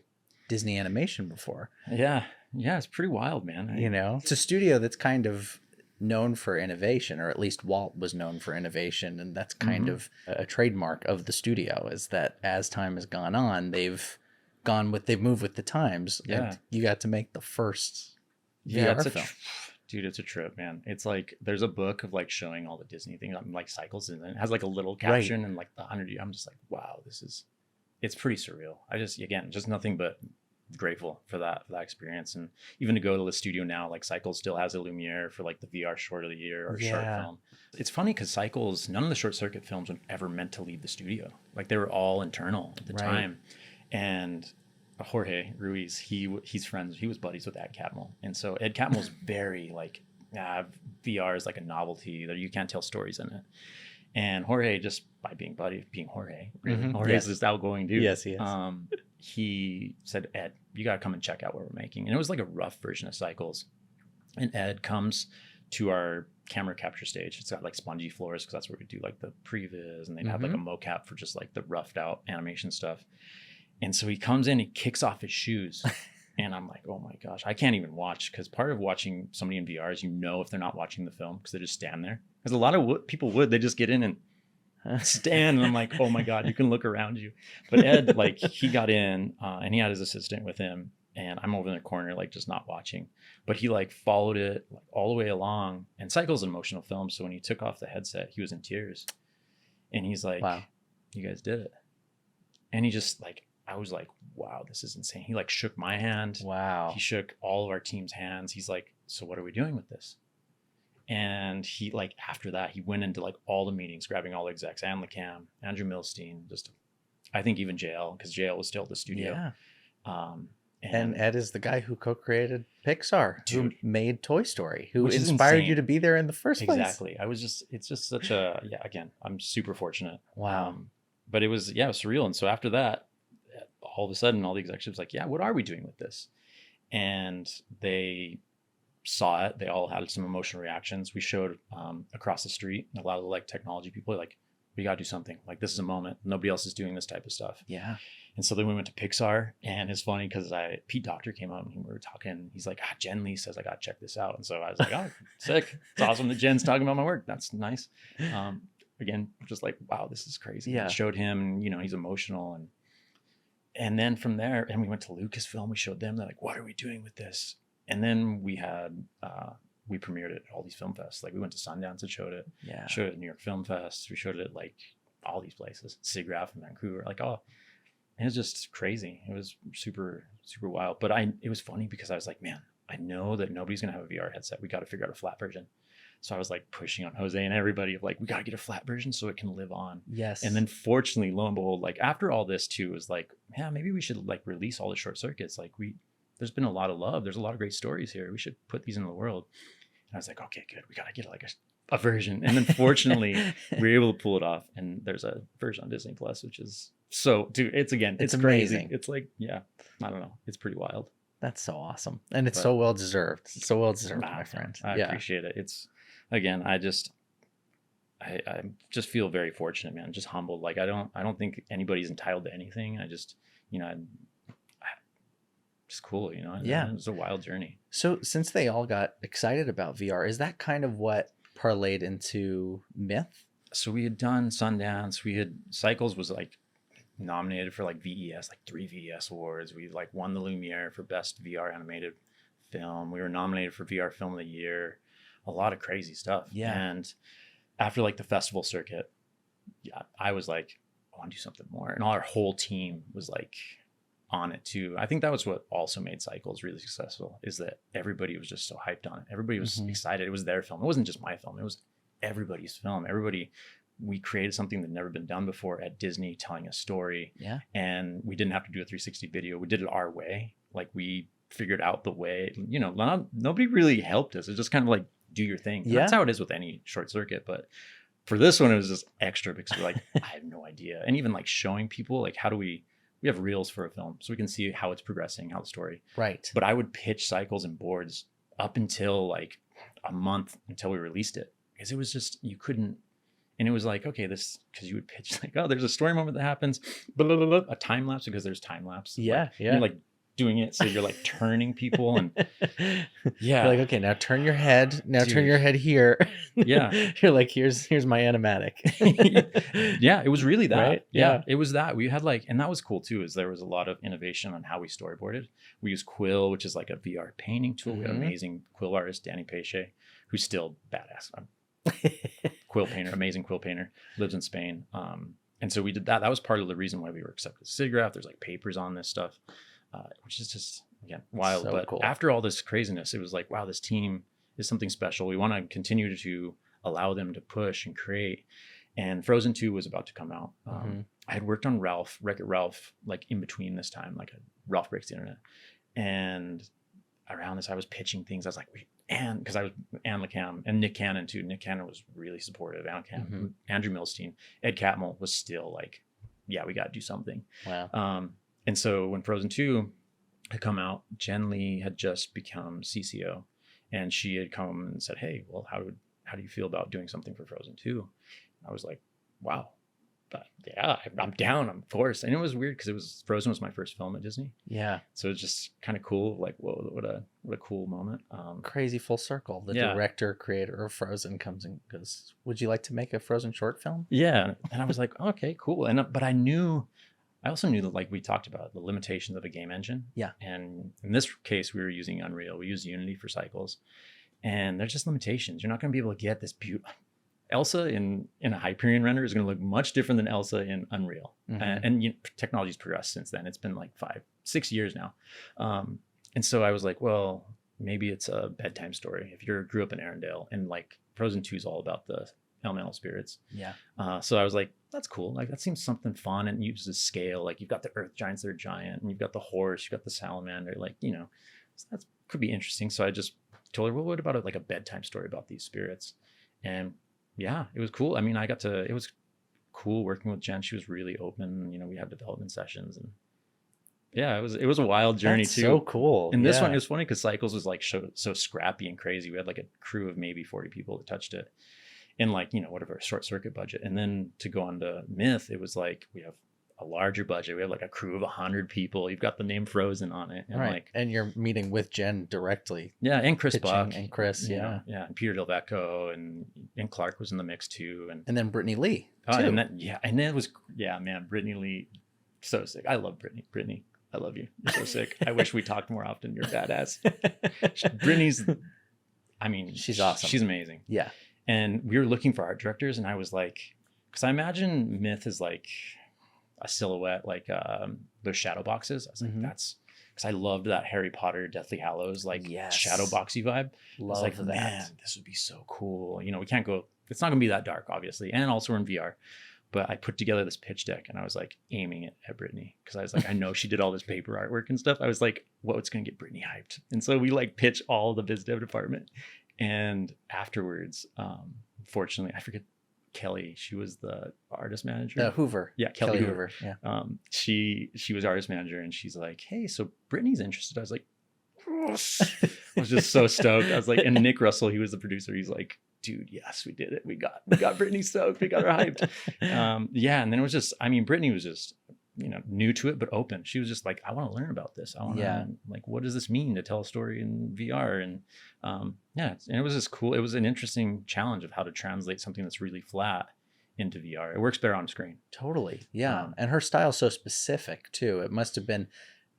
Disney Animation before. Yeah. Yeah. It's pretty wild, man. You know, it's a studio that's kind of known for innovation, or at least Walt was known for innovation. And that's kind of a trademark of the studio, is that as time has gone on, they've moved with the times. Yeah. And you got to make the first VR VR film. Dude, it's a trip, man. It's like there's a book of like showing all the Disney things, like Cycles, and it has like a little caption and like the 100. I'm just like, wow, it's pretty surreal. I just nothing but grateful for that experience. And even to go to the studio now, like Cycles still has a Lumiere for like the VR short of the year or short film. It's funny because Cycles, none of the short circuit films were ever meant to leave the studio. Like they were all internal at the time. And Jorge Ruiz, he's friends. He was buddies with Ed Catmull, and so Ed Catmull's very like, VR is like a novelty that you can't tell stories in it. And Jorge, just by being Jorge, really, Jorge's this outgoing dude. Yes, he is. He said, Ed, you gotta come and check out what we're making. And it was like a rough version of Cycles. And Ed comes to our camera capture stage. It's got like spongy floors because that's where we do like the previs, and they'd have like a mocap for just like the roughed out animation stuff. And so he comes in, he kicks off his shoes. And I'm like, oh my gosh, I can't even watch. Because part of watching somebody in VR is, you know, if they're not watching the film because they just stand there. Because a lot of people they just get in and stand. And I'm like, oh my God, you can look around you. But Ed, like, he got in and he had his assistant with him. And I'm over in the corner, like, just not watching. But he like followed it like, all the way along. And Cycle's an emotional film. So when he took off the headset, he was in tears. And he's like, wow, you guys did it. And he just like, I was like, wow, this is insane. He like shook my hand. Wow. He shook all of our team's hands. He's like, so what are we doing with this? And he like, after that, he went into like all the meetings, grabbing all the execs, and LeCam, Andrew Milstein, I think even JL, because JL was still at the studio. Yeah. And Ed is the guy who co-created Pixar, who made Toy Story, who inspired you to be there in the first place. Exactly. It's just such a, again, I'm super fortunate. Wow. But it was surreal. And so after that, all of a sudden, all the executives like, what are we doing with this? And they saw it. They all had some emotional reactions. We showed across the street. A lot of the like technology people are like, we got to do something. Like, this is a moment. Nobody else is doing this type of stuff. Yeah. And so then we went to Pixar, and it's funny because Pete Docter came up and we were talking. He's like, Jen Lee says I got to check this out. And so I was like, oh, sick. It's awesome that Jen's talking about my work. That's nice. Again, just like, wow, this is crazy. Yeah. I showed him, you know, he's emotional. And then from there, and we went to Lucasfilm. We showed them. They're like, what are we doing with this? And then we had, we premiered it at all these film fests. Like, we went to Sundance and showed it. Yeah. Showed it at New York Film Fest. We showed it at like all these places. SIGGRAPH in Vancouver. Like, oh, it was just crazy. It was super, super wild. But it was funny because I was like, man, I know that nobody's going to have a VR headset. We got to figure out a flat version. So I was like pushing on Jose and everybody of like, we got to get a flat version so it can live on. Yes. And then fortunately, lo and behold, like after all this too, was like, yeah, maybe we should like release all the short circuits. Like there's been a lot of love. There's a lot of great stories here. We should put these into the world. And I was like, okay, good. We got to get like a version. And then fortunately, we were able to pull it off. And there's a version on Disney Plus, which is so, dude, it's amazing. Crazy. It's like, yeah, I don't know. It's pretty wild. That's so awesome. And it's so well deserved. So well deserved, my friend. I appreciate it. It's, again, I just feel very fortunate, man. Just humbled. Like I don't think anybody's entitled to anything. I just, just cool, Yeah. It was a wild journey. So since they all got excited about VR, is that kind of what parlayed into Myth? So we had done Sundance. Cycles was like nominated for like VES, like 3 VES awards. We like won the Lumiere for best VR animated film. We were nominated for VR Film of the Year. A lot of crazy stuff. Yeah. And after like the festival circuit, yeah, I was like, I want to do something more. And our whole team was like on it too. I think that was what also made Cycles really successful, is that everybody was just so hyped on it. Everybody was excited. It was their film. It wasn't just my film. It was everybody's film. We created something that had never been done before at Disney, telling a story. Yeah. And we didn't have to do a 360 video. We did it our way. Like we figured out the way, nobody really helped us. It's just kind of like, do your thing. Yeah. That's how it is with any short circuit. But for this one, it was just extra because we're like, I have no idea. And even like showing people, like, how do we have reels for a film so we can see how it's progressing, how the story. Right. But I would pitch Cycles and boards up until like a month until we released it, because it was just, you couldn't. And it was like, okay, because you would pitch like, oh, there's a story moment that happens, blah, blah, blah, blah, a time lapse, because there's time lapse. Yeah. Like, you're like doing it. So you're like turning people and yeah. You're like, okay, now turn your head. Now Dude. Turn your head here. Yeah. You're like, here's my animatic. Yeah, it was really that. Right? Yeah, it was that. We had like, and that was cool too, is there was a lot of innovation on how we storyboarded. We used Quill, which is like a VR painting tool. We had an amazing quill artist, Danny Pache, who's still badass. Amazing quill painter, lives in Spain. And so we did that. That was part of the reason why we were accepted to SIGGRAPH. There's like papers on this stuff, which is just, again, wild. So but cool. After all this craziness, it was like, wow, this team is something special. We want to continue to allow them to push and create. And Frozen 2 was about to come out. I had worked on Wreck-It Ralph, like in between this time, like Ralph Breaks the Internet. And around this, I was pitching things. I was like, because I was Anne LeCam and Nick Cannon too. Nick Cannon was really supportive. Andrew Milstein, Ed Catmull was still like, yeah, we got to do something. Wow. And so when Frozen 2 had come out, Jen Lee had just become CCO, and she had come and said, hey, well, how do you feel about doing something for Frozen 2? I was like, wow. But yeah, I'm down, of course. And it was weird because Frozen was my first film at Disney. Yeah. So it's just kind of cool. Like, whoa, what a cool moment. Crazy full circle. The director, creator of Frozen comes and goes, would you like to make a Frozen short film? Yeah. And I was like, okay, cool. But I also knew that, like we talked about, the limitations of a game engine. Yeah. And in this case, we were using Unreal. We used Unity for Cycles. And there's just limitations. You're not going to be able to get this beautiful... Elsa in a Hyperion render is going to look much different than Elsa in Unreal. And technology's progressed since then. It's been like 5-6 years now. And so I was like, well, maybe it's a bedtime story. If you grew up in Arendelle, and like Frozen 2 is all about the elemental spirits. Yeah. So I was like, that's cool. Like that seems something fun, and uses scale. Like you've got the earth giants that are giant, and you've got the horse, you've got the salamander. Like, so that could be interesting. So I just told her, well, what about like a bedtime story about these spirits? And yeah, it was cool. I mean, it was cool working with Jen. She was really open. We had development sessions, and yeah, it was a wild journey. That's too. So cool. And this one, it was funny because Cycles was like so scrappy and crazy. We had like a crew of maybe 40 people that touched it in like, whatever, a short circuit budget. And then to go on to Myth, it was like, we have a larger budget. We have like a crew of 100 people. You've got the name Frozen on it. And right. And you're meeting with Jen directly. Yeah. And Chris Buck. And Chris. Yeah. Yeah. And Peter Delvecco and Clark was in the mix too. And then Brittany Lee. Oh, and then it was, man, Brittany Lee, so sick. I love Brittany. Brittany, I love you. You're so sick. I wish we talked more often. You're badass. Brittany's, she's awesome. She's amazing. Yeah. And we were looking for art directors, and I was like, because I imagine Myth is like a silhouette, like those shadow boxes. I was like, because I loved that Harry Potter Deathly Hallows like Yes. shadow boxy vibe. I was Love like, that. man, this would be so cool. You know, we can't go. It's not gonna be that dark, obviously, and also we're in VR. But I put together this pitch deck and I was like aiming it at Brittany because I was like, I know she did all this paper artwork and stuff. I was like, what's going to get Brittany hyped? And so we like pitch all the biz dev department. And afterwards, fortunately, I forget Kelly. She was the artist manager. Hoover. Yeah, Kelly Hoover. Yeah. She was artist manager and she's like, hey, so Brittany's interested. I was like, yes. I was just so stoked. I was like, and Nick Russell, he was the producer. He's like, dude, yes, we did it. We got Brittany stoked. We got her hyped. Yeah. And then it was just, I mean, Brittany was just, you know, new to it, but open. She was just like, I want to learn about this. I want to like, what does this mean to tell a story in VR? And yeah, and it was just cool. It was an interesting challenge of how to translate something that's really flat into VR. It works better on screen. Totally. Yeah. And her style's so specific too. It must have been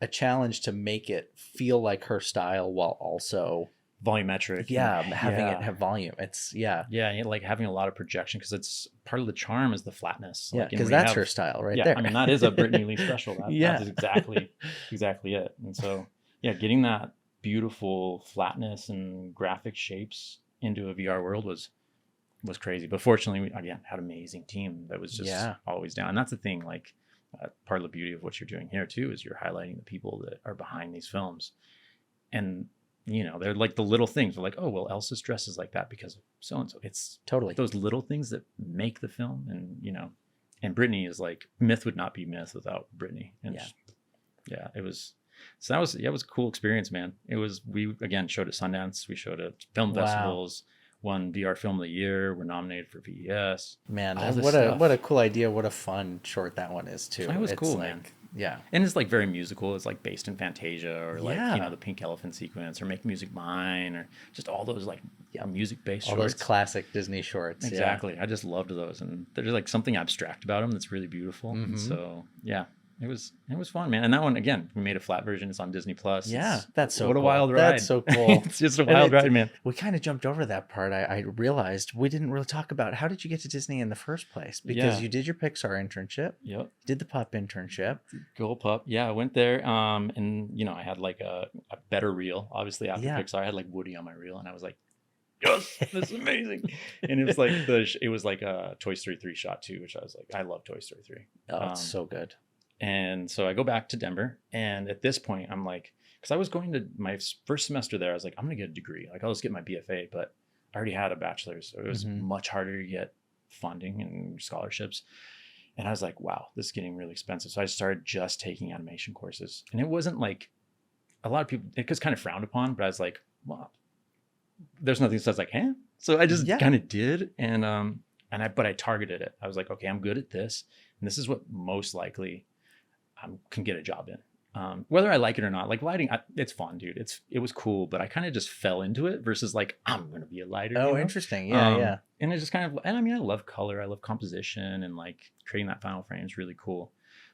a challenge to make it feel like her style while also volumetric. Having it have volume. It's yeah, like having a lot of projection because it's part of the charm is the flatness. Yeah, because that's her style right there. I mean, that is a Brittany Lee special. That's exactly it. And so yeah, getting that beautiful flatness and graphic shapes into a VR world was crazy. But fortunately, we again had an amazing team that was just always down. And that's the thing, like part of the beauty of what you're doing here too is you're highlighting the people that are behind these films. And you know, they're like the little things. They're like, oh, well, Elsa's dress is like that because of so-and-so. It's totally those little things that make the film. And, you know, and Brittany is like, myth would not be myth without Brittany. And it was, so that was, it was a cool experience, man. It was, we, again, showed at Sundance. We showed at film festivals, won VR Film of the Year. We're nominated for VES. Man, what a cool idea. What a fun short that one is too. It was cool, like, man. Yeah. And it's like very musical. It's like based in Fantasia or like, you know, the Pink Elephant sequence or Make Music Mine or just all those like music based shorts. All those classic Disney shorts. Exactly. Yeah. I just loved those. And there's like something abstract about them that's really beautiful. Mm-hmm. And so, yeah, it was fun, man. And that one, again, we made a flat version. It's on Disney Plus. Yeah. That's so What cool. a wild ride. That's so cool. It's just a wild ride, man. We kind of jumped over that part. I realized we didn't really talk about how did you get to Disney in the first place? Because you did your Pixar internship. Yep. You did the pup internship. Go pup. Yeah, I went there. And you know, I had like a better reel. Obviously after Pixar, I had like Woody on my reel and I was like, yes, this is amazing. And it was like a Toy Story 3 shot too, which I was like, I love Toy Story 3. Oh, it's so good. And so I go back to Denver. And at this point, I'm like, because I was going to my first semester there, I was like, I'm going to get a degree. Like, I'll just get my BFA. But I already had a bachelor's. So it was much harder to get funding and scholarships. And I was like, wow, this is getting really expensive. So I started just taking animation courses. And it wasn't like a lot of people, it was kind of frowned upon. But I was like, well, there's nothing that says like, eh. So I just kind of did. And but I targeted it. I was like, okay, I'm good at this. And this is what most likely can get a job in, whether I like it or not. Like lighting, it's fun, dude. It was cool, but I kind of just fell into it versus like I'm gonna be a lighter. Oh, interesting. Yeah. And it just kind of, and I mean, I love color, I love composition, and like creating that final frame is really cool.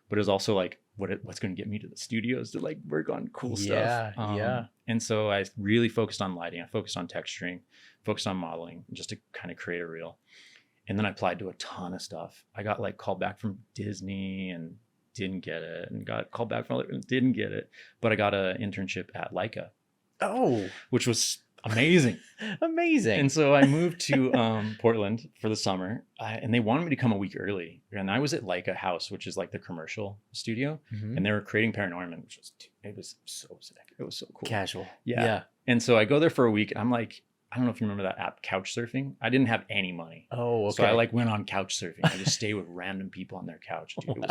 But it's also like what's going to get me to the studios to like work on cool stuff. And so I really focused on lighting. I focused on texturing, focused on modeling, just to kind of create a reel. And then I applied to a ton of stuff. I got like called back from Disney and didn't get it, and got called back from didn't get it, but I got an internship at Leica. Oh, which was amazing. Amazing. And so I moved to Portland for the summer, and they wanted me to come a week early. And I was at Leica House, which is like the commercial studio, and they were creating Paranorman, which was, it was so sick. It was so cool. Casual. Yeah. And so I go there for a week, and I'm like, I don't know if you remember that app, Couch Surfing. I didn't have any money. Oh, okay. So I like went on couch surfing. I just stayed with random people on their couch. Dude,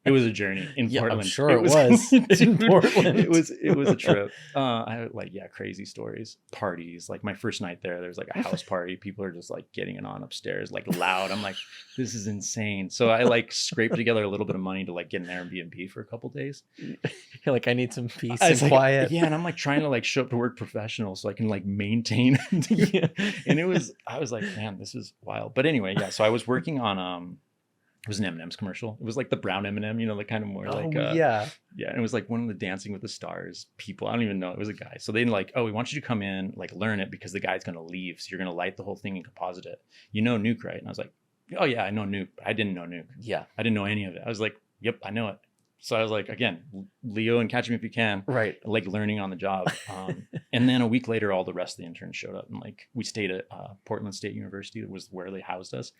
it was a journey in Portland. I'm sure it was. In Portland. It was a trip. I had like, crazy stories, parties. Like my first night there was like a house party. People are just like getting it on upstairs, like loud. I'm like, this is insane. So I like scraped together a little bit of money to like get an Airbnb for a couple of days. You're like, I need some peace and quiet. Yeah. And I'm like trying to like show up to work professional so I can like maintain. And I was like, man, this is wild. But anyway, so I was working on it was an M&M's commercial. It was like the brown M&M, you know, like kind of more like and it was like one of the Dancing with the Stars people. I don't even know. It was a guy. So they like, oh, we want you to come in, like learn it because the guy's gonna leave. So you're gonna light the whole thing and composite it. You know Nuke, right? And I was like, oh yeah, I know Nuke. I didn't know Nuke. Yeah. I didn't know any of it. I was like, yep, I know it. So I was like, again, Leo and Catch Me If You Can, Right. like learning on the job. And then a week later, all the rest of the interns showed up, and like we stayed at Portland State University, was where they housed us.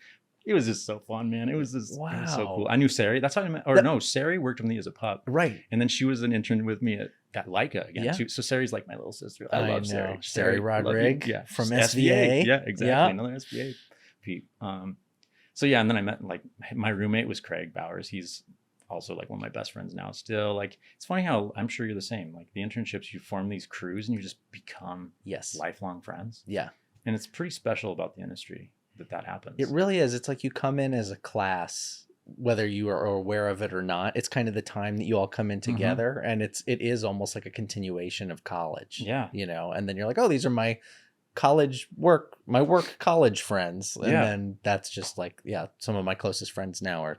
It was just so fun, man. It was just it was so Wow. cool. I knew Sari. That's how I met. Or That- no, Sari worked with me as a pup, Right. and then she was an intern with me at Leica again Yeah. too. So Sari's like my little sister. I love Sari. Sari love you. Rodrigue Yeah, from SVA. SVA. Yeah, exactly. Yeah. Another SVA peep. So yeah, and then I met like my roommate was Craig Bowers. He's also like one of my best friends now still. Like it's funny how I'm sure you're the same. Like the internships, you form these crews and you just become Yes. lifelong friends. Yeah. And it's pretty special about the industry that happens. It really is. It's like you come in as a class, whether you are aware of it or not. It's kind of the time that you all come in together, and it is almost like a continuation of college. Yeah. You know, and then you're like, oh, these are my work college friends. And Yeah. then that's just like, yeah, some of my closest friends now are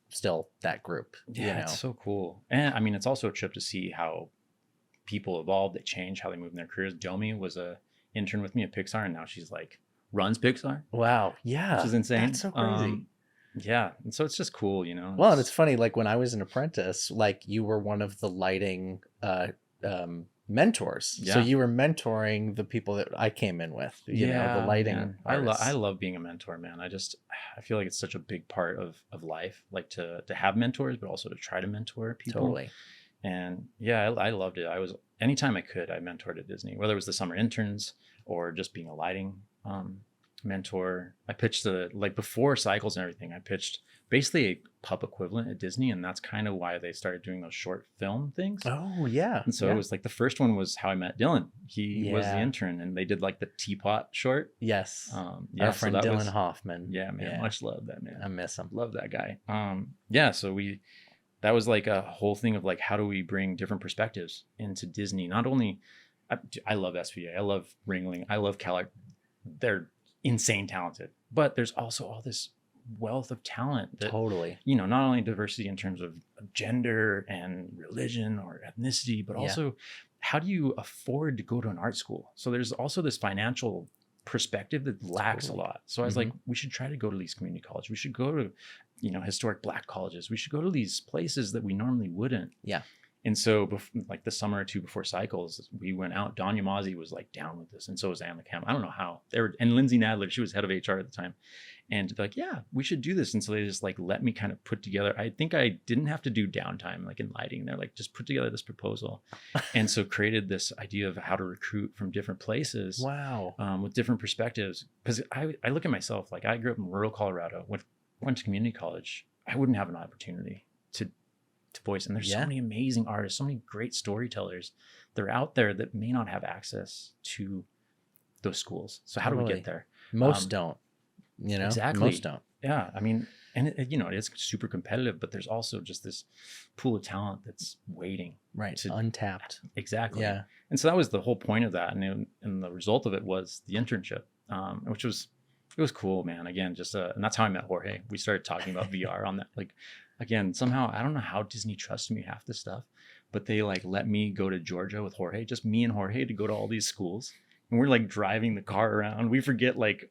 still that group. Yeah, you know? it's so cool. And I mean, it's also a trip to see how people evolve, they change, how they move in their careers. Domi was a intern with me at Pixar, and now she's like runs Pixar, Wow. Yeah. which is insane. That's so crazy. Yeah, and so it's just cool, you know. Well, and it's funny, like when I was an apprentice, like you were one of the lighting mentors. So Yeah. you were mentoring the people that I came in with, you know, the lighting. man. artists. I love being a mentor, man. I feel like it's such a big part of life, like to have mentors, but also to try to mentor people. Totally. And yeah, I loved it. I was anytime I could, I mentored at Disney, whether it was the summer interns or just being a lighting mentor. I pitched like before cycles and everything, I pitched basically a pup equivalent at Disney, and that's kind of why they started doing those short film things. Oh, yeah. And so it was like the first one was How I Met Dylan. He was the Yeah. intern, and they did like the teapot short. Yes. Yeah, Our so friend that Dylan was- Hoffman. Yeah, man, Yeah. much love that man. I miss him. Love that guy. Yeah, so that was like a whole thing of like, how do we bring different perspectives into Disney? Not only, I love SVA, I love Ringling, I love CalArts. They're insane talented, but there's also all this wealth of talent that, Totally. you know, not only diversity in terms of gender and religion or ethnicity, but Yeah. also how do you afford to go to an art school? So there's also this financial perspective that lacks Totally. a lot. So I was like, we should try to go to these community colleges. We should go to, you know, historic Black colleges. We should go to these places that we normally wouldn't. Yeah. And so like the summer or two before cycles, we went out. Don Yamazi was like down with this. And so was Anne McCam. I don't know how. And Lindsay Nadler, she was head of HR at the time. And they're like, yeah, we should do this. And so they just like let me kind of put together. I think I didn't have to do downtime like in lighting. They're like, just put together this proposal. And so created this idea of how to recruit from different places. Wow. With different perspectives. Because I look at myself, like I grew up in rural Colorado, went to community college. I wouldn't have an opportunity to voice. And there's so many amazing artists, so many great storytellers that are out there that may not have access to those schools. So how do we get there? Most don't, you know? Exactly. Most don't. Yeah. I mean, and you know, it's super competitive, but there's also just this pool of talent that's waiting. Right. Untapped. Exactly. Yeah. And so that was the whole point of that. And the result of it was the internship, which was, it was cool, man. Again, just, and that's how I met Jorge. We started talking about VR on that. Like, again, somehow, I don't know how Disney trusted me half this stuff, but they like let me go to Georgia with Jorge, just me and Jorge, to go to all these schools. And we're like driving the car around. We forget like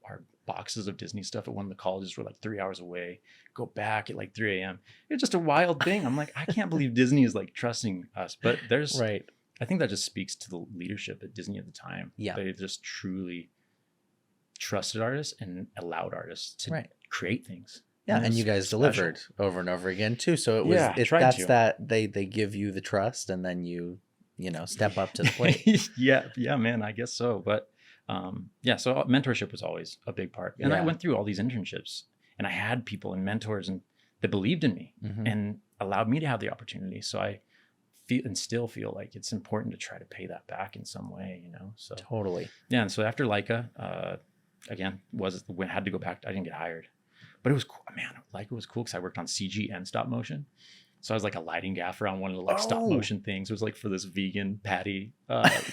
our boxes of Disney stuff at one of the colleges were like 3 hours away, go back at like 3 a.m. It's just a wild thing. I'm like, I can't believe Disney is like trusting us, but there's, Right. I think that just speaks to the leadership at Disney at the time. Yeah. They just truly trusted artists and allowed artists to Right. create things. Yeah, it and was you guys special. delivered over and over again too. So it was Yeah, tried that's to. that they give you the trust, and then you know step up to the plate. yeah, man, I guess so. But yeah, so mentorship was always a big part. And I Yeah. went through all these internships, and I had people and mentors that believed in me Mhm. and allowed me to have the opportunity. So I feel and still feel like it's important to try to pay that back in some way, you know. So Totally. yeah, and so after Leica, again, had to go back. I didn't get hired, but it was cool, man. Leica was cool because I worked on CG and stop motion. So I was like a lighting gaffer on one of the like stop Oh. motion things. It was like for this vegan patty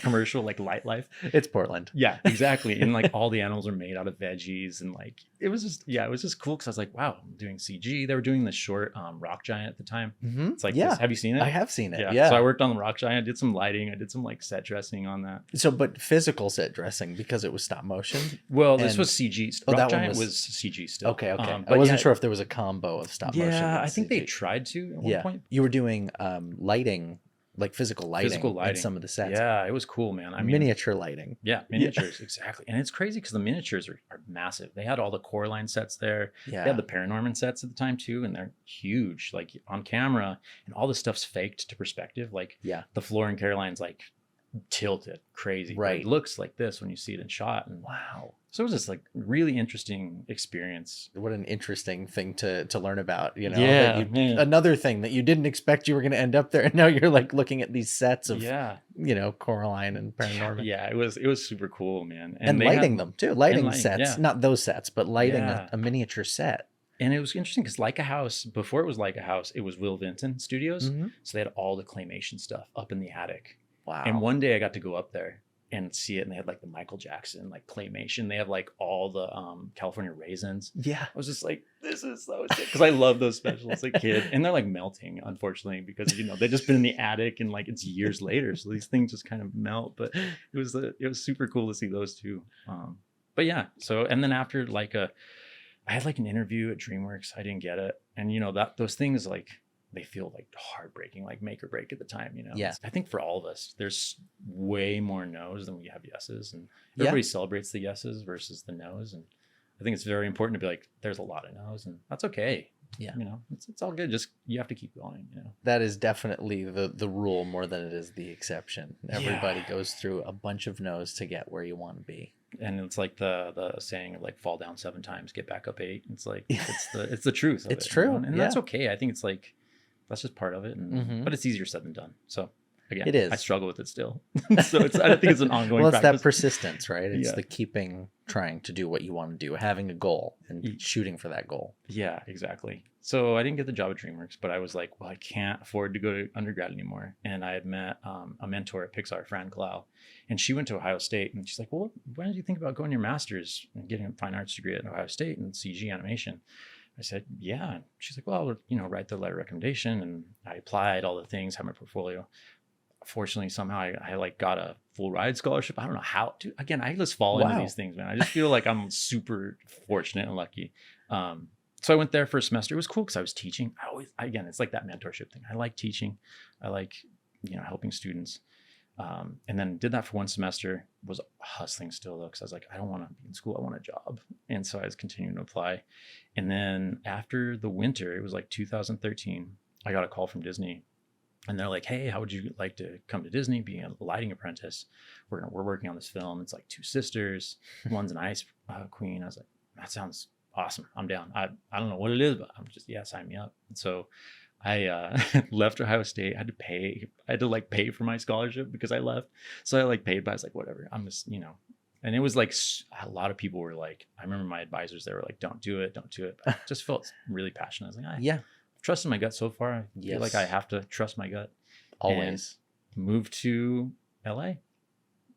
commercial, like Light Life. It's Portland. Yeah, exactly. And like all the animals are made out of veggies, and like it was just cool because I was like, wow, I'm doing CG. They were doing the short Rock Giant at the time. Mm-hmm. It's like, yeah, this. Have you seen it? I have seen it. Yeah. Yeah. So I worked on the Rock Giant. I did some lighting. I did some like set dressing on that. So, but physical set dressing because it was stop motion. Well, this And- was CG. Oh, Rock that one Giant was- was CG still. Okay. but I wasn't yeah, sure if there was a combo of stop motion. Yeah, and I think they CG. tried to at one Yeah. point. You were doing lighting, like physical lighting in some of the sets. Yeah, it was cool, man. I mean, Miniature lighting. yeah, miniatures, exactly. And it's crazy because the miniatures are massive. They had all the Coraline sets there. Yeah. They had the Paranorman sets at the time too, and they're huge, like on camera, and all the stuff's faked to perspective. Like Yeah. the floor in Caroline's like tilted, crazy. But Right. it looks like this when you see it in shot. And Wow. so it was just like really interesting experience. What an interesting thing to learn about, you know? Yeah, that man. another thing that you didn't expect you were going to end up there. And now you're like looking at these sets of, Yeah, you know, Coraline and Paranorman. yeah, it was super cool, man. And they lighting had- them too. Lighting lighting, sets, yeah. not those sets, but lighting Yeah. a miniature set. And it was interesting because Like a House, before it was Like a House, it was Will Vinton Studios. Mhm. So they had all the claymation stuff up in the attic. Wow. And one day I got to go up there and see it, and they had like the Michael Jackson like claymation. They have like all the California raisins. Yeah. I was just like, this is so sick, because I love those specials as a kid, and they're like melting, unfortunately, because you know they've just been in the attic and like it's years later, so these things just kind of melt. But it was super cool to see those two. But yeah, so and then after I had like an interview at DreamWorks. I didn't get it, and you know those things like they feel like heartbreaking, like make or break at the time, you know? Yeah. I think for all of us, there's way more no's than we have yeses. And Yeah. everybody celebrates the yeses versus the no's. And I think it's very important to be like, there's a lot of no's, and that's okay. Yeah. You know, it's all good. Just, you have to keep going, you know? That is definitely the rule more than it is the exception. Everybody Yeah. goes through a bunch of no's to get where you want to be. And it's like the saying of like, fall down 7 times, get back up 8. It's like, it's the truth of It's it, true, you know? And that's yeah. okay. I think it's like, that's just part of it. And, Mhm. But it's easier said than done. So again, It is. I struggle with it still. So I think it's an ongoing Well, it's practice. that persistence, right? It's Yeah. the trying to do what you want to do, having a goal Ye- and shooting for that goal. Yeah, exactly. So I didn't get the job at DreamWorks, but I was like, well, I can't afford to go to undergrad anymore. And I had met a mentor at Pixar, Fran Clow, and she went to Ohio State. And she's like, well, why did you think about going your master's and getting a fine arts degree at Ohio State in CG animation? I said, yeah. And she's like, well, you know, write the letter of recommendation. And I applied all the things, had my portfolio. Fortunately, somehow I like got a full ride scholarship. I don't know how to, again, I just fall into Wow. these things, man. I just feel like I'm super fortunate and lucky. So I went there for a semester. It was cool because I was teaching. Again, it's like that mentorship thing. I like teaching. I like, you know, helping students. And then did that for one semester. Was hustling still though, because I was like, I don't want to be in school. I want a job. And so I was continuing to apply. And then after the winter, it was like 2013, I got a call from Disney. And they're like, hey, how would you like to come to Disney, being a lighting apprentice? We're working on this film. It's like 2 sisters. One's an ice queen. I was like, that sounds awesome. I'm down. I don't know what it is, but I'm just, yeah, sign me up. And so I left Ohio State. I had to like pay for my scholarship because I left. So I like paid, but I was like, whatever. I'm just, you know. And it was like a lot of people were like, I remember my advisors, they were like, don't do it. But I just felt really passionate. I was like, Yeah, trusted my gut so far. I Yes. feel like I have to trust my gut. always. And moved to LA.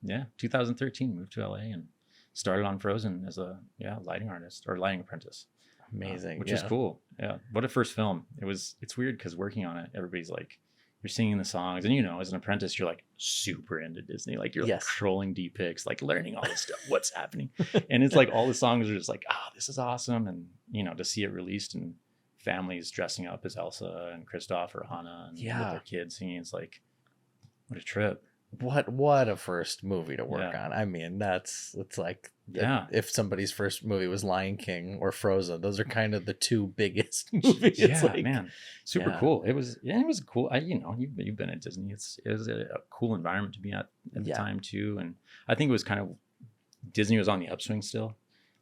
Yeah, 2013, moved to LA and started on Frozen as a lighting artist or lighting apprentice. Amazing. Which yeah. is cool. Yeah. What a first film. It's weird because working on it, everybody's like, you're singing the songs, and you know, as an apprentice, you're like super into Disney. Like you're Yes. like trolling D-pics, like learning all this stuff, what's happening. And it's like all the songs are just like, this is awesome. And you know, to see it released and families dressing up as Elsa and Kristoff or Hannah and with Yeah. their kids singing, it's like, what a trip. What a first movie to work Yeah. on. I mean, it's like Yeah. if somebody's first movie was Lion King or Frozen, those are kind of the 2 biggest movies. Yeah, It's like, man, super yeah. cool. It was cool. You've been at Disney. It was a cool environment to be at the Yeah. time too. And I think it was kind of, Disney was on the upswing still.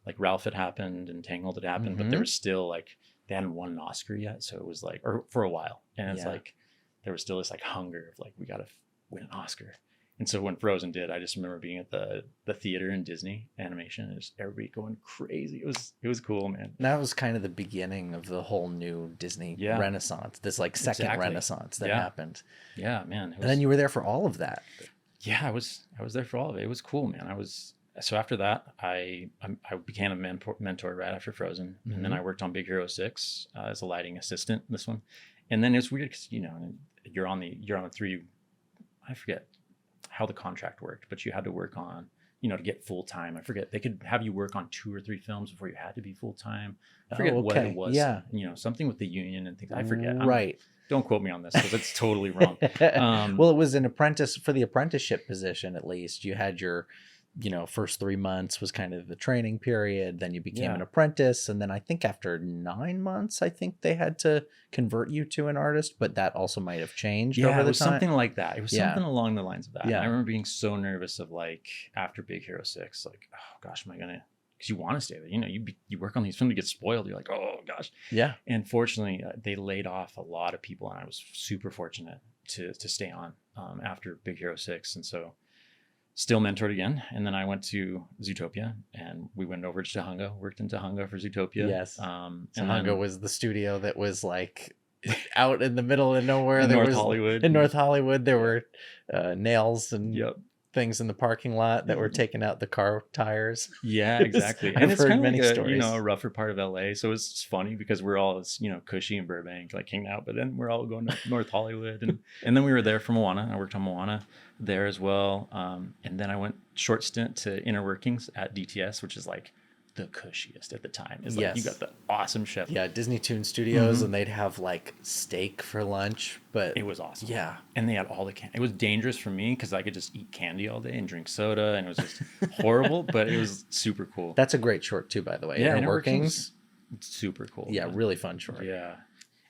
Like Ralph had happened and Tangled had happened, but Mhm. there was still like, they hadn't won an Oscar yet. So it was like, or for a while. And it's Yeah. like, there was still this like hunger of like, we got to win an Oscar. And so when Frozen did, I just remember being at the theater in Disney animation and just everybody going crazy. It was cool, man. that was kind of the beginning of the whole new Disney Yeah. renaissance, this like second Exactly. renaissance that Yeah. happened. Yeah, man. And then you were there for all of that. Yeah, I was there for all of it. It was cool, man. So after that, I became a mentor right after Frozen, and then Mhm. I worked on Big Hero 6 as a lighting assistant. This one, and then it's weird because you know you're on the 3. I forget how the contract worked, but you had to work on to get full time. I forget, they could have you work on 2 or 3 films before you had to be full time. I forget what it was. Yeah. Something with the union and things. I forget. Right. Don't quote me on this because it's totally wrong. Well, it was for the apprenticeship position, at least. You had your, first 3 months was kind of the training period. Then you became an apprentice. And then I think after 9 months, I think they had to convert you to an artist, but that also might have changed over the time. It was something like that. It was something along the lines of that. Yeah. And I remember being so nervous of like, after Big Hero 6, like, oh gosh, am I going to, because you want to stay there. You work on these films, you get spoiled. You're like, oh gosh. Yeah. And fortunately, they laid off a lot of people, and I was super fortunate to stay on after Big Hero 6. And so still mentored again. And then I went to Zootopia, and we went over to Tahunga, worked in Tahunga for Zootopia. Yes. Tahunga was the studio that was like out in the middle of nowhere. In North Hollywood. In North Hollywood, there were nails and Yep. things in the parking lot that were taking out the car tires. Yeah, exactly. I've And it's heard kind of many like stories. a rougher part of LA. So it's funny because we're all, cushy in Burbank, like hanging out, but then we're all going to North Hollywood. And then we were there for Moana. I worked on Moana there as well. And then I went short stint to Inner Workings at DTS, which is like the cushiest at the time. It's like, Yes. you got the awesome chef. Yeah, Disney Toon Studios, and they'd have like steak for lunch, but It was awesome. yeah. And they had all the candy. It was dangerous for me because I could just eat candy all day and drink soda, and it was just horrible, but it was super cool. That's a great short too, by the way. Yeah, Inner Inner Workings. Super cool. Yeah, really fun short. Yeah.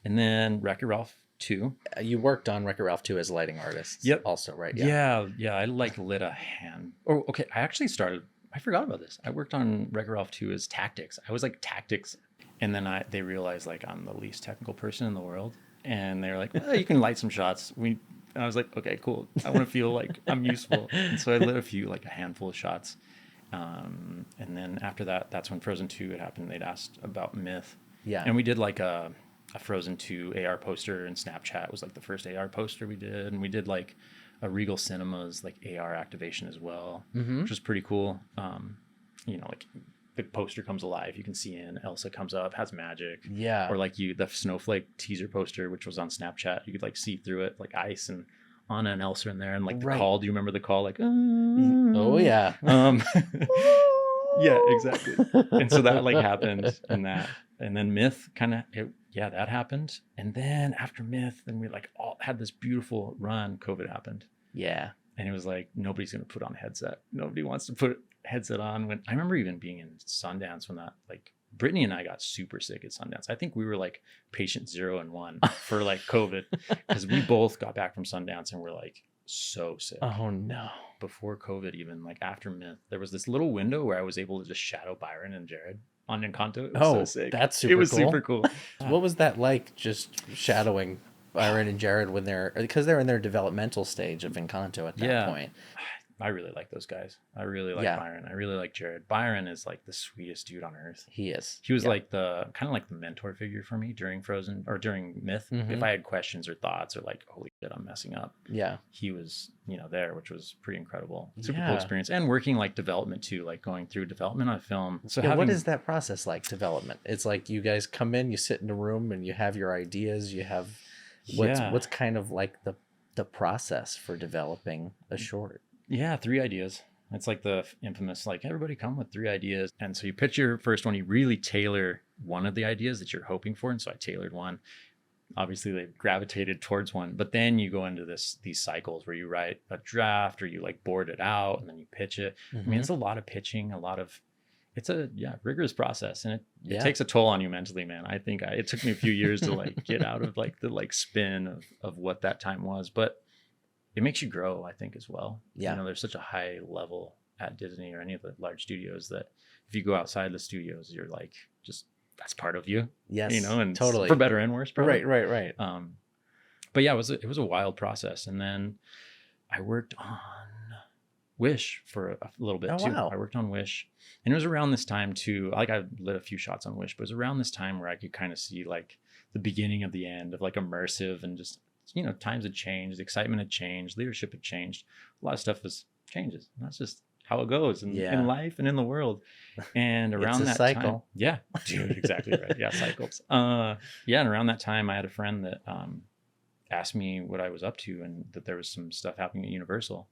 And then Wreck-It Ralph 2. You worked on Wreck-It Ralph 2 as a lighting artist. Yep. Also, right? Yeah. I like lit a hand. Oh, okay. I actually started, I forgot about this. I worked on Wreck-It Ralph 2 as tactics. I was like tactics. And then they realized like I'm the least technical person in the world. And they were like, well, you can light some shots. I was like, okay, cool. I want to feel like I'm useful. And so I lit a handful of shots. And then after that, that's when Frozen 2 had happened. They'd asked about Myth. Yeah. And we did like a Frozen 2 AR poster, and Snapchat was like the first AR poster we did. And we did like a Regal Cinemas like AR activation as well, which was pretty cool. Like the poster comes alive. You can see Elsa comes up, has magic. Yeah. Or like the Snowflake teaser poster, which was on Snapchat. You could like see through it, like ice and Anna and Elsa in there. And like the call, do you remember the call? Like, oh yeah. Yeah, exactly. And so that like happened in that. And then Myth that happened. And then after Myth, then we like all had this beautiful run. COVID happened. Yeah. And it was like, nobody's going to put on a headset. Nobody wants to put a headset on. When I remember even being in Sundance when that, like, Brittany and I got super sick at Sundance. I think we were like patient 0 and 1 for like COVID, because we both got back from Sundance and we're like so sick. Oh no. Before COVID, even like after Myth, there was this little window where I was able to just shadow Byron and Jared on Encanto. It was so sick. That's super cool. It was super cool. What was that like, just shadowing Byron and Jared because they're in their developmental stage of Encanto at that point? I really like those guys. I really like Byron. I really like Jared. Byron is like the sweetest dude on earth. He is. He was like the kind of like the mentor figure for me during Frozen or during Myth. If I had questions or thoughts or like, holy shit, I'm messing up. Yeah. He was, there, which was pretty incredible. Super cool experience. And working like development too, like going through development on a film. So what is that process like, development? It's like you guys come in, you sit in a room and you have your ideas, you have what's kind of like the process for developing a short? Yeah, 3 ideas. It's like the infamous, like, everybody come with 3 ideas. And so you pitch your first one, you really tailor one of the ideas that you're hoping for. And so I tailored one. Obviously, they gravitated towards one. But then you go into these cycles where you write a draft or you like board it out and then you pitch it. I mean, it's a lot of pitching, it's a rigorous process. And it takes a toll on you mentally, man. I think it took me a few years to like get out of like the like spin of what that time was. But it makes you grow, I think, as well. Yeah. There's such a high level at Disney or any of the large studios that if you go outside the studios, you're like, just, that's part of you. Yes. And totally. For better and worse, probably. Right. But yeah, it was a wild process. And then I worked on Wish for a little bit too. Wow. I worked on Wish. And it was around this time too, like I lit a few shots on Wish, but it was around this time where I could kind of see like the beginning of the end of like immersive and just, times had changed, the excitement had changed, leadership had changed. A lot of stuff changes. And that's just how it goes in life and in the world. And around that cycle. Time, dude, exactly right. Yeah, cycles. And around that time, I had a friend that asked me what I was up to and that there was some stuff happening at Universal.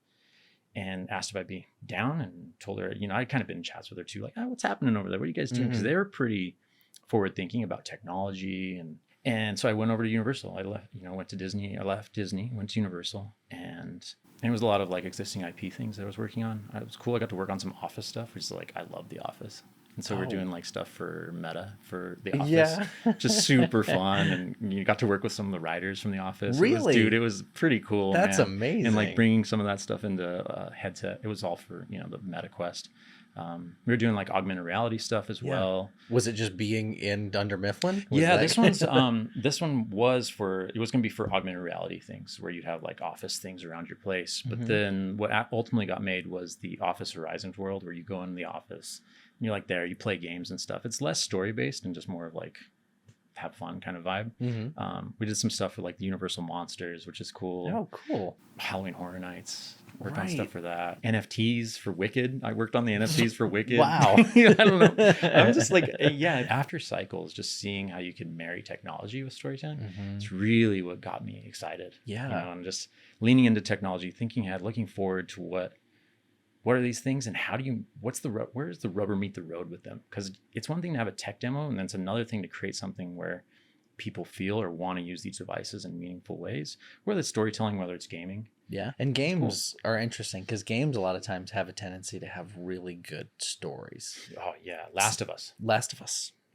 and asked if I'd be down, and told her, I'd kind of been in chats with her too, like, what's happening over there? What are you guys doing? Because they were pretty forward thinking about technology. And so I went over to Universal. I left, went to Disney. I left Disney, went to Universal, and it was a lot of like existing IP things that I was working on. It was cool. I got to work on some Office stuff, which is like, I love The Office. And so we're doing like stuff for Meta for The Office. Yeah. Just super fun. And you got to work with some of the writers from The Office. Really? It was pretty cool. That's amazing. And like bringing some of that stuff into headset. It was all for, the Meta Quest. We were doing like augmented reality stuff as well. Was it just being in Dunder Mifflin? This one was it was going to be for augmented reality things where you'd have like office things around your place. But then what ultimately got made was the Office Horizons world, where you go in the office and you're like there, you play games and stuff. It's less story based and just more of like have fun kind of vibe. We did some stuff for like the Universal Monsters, which is cool. Oh, cool. Halloween Horror Nights. Worked on stuff for that. NFTs for Wicked. I worked on the NFTs for Wicked. Wow. I don't know. I'm just like, after Cycles, just seeing how you can marry technology with storytelling. It's really what got me excited. Yeah. And just leaning into technology, thinking ahead, looking forward to what are these things, and where does the rubber meet the road with them? Because it's one thing to have a tech demo, and then it's another thing to create something where people feel or want to use these devices in meaningful ways, whether it's storytelling, whether it's gaming. Yeah. And games are interesting because games a lot of times have a tendency to have really good stories. Oh yeah. Last of Us.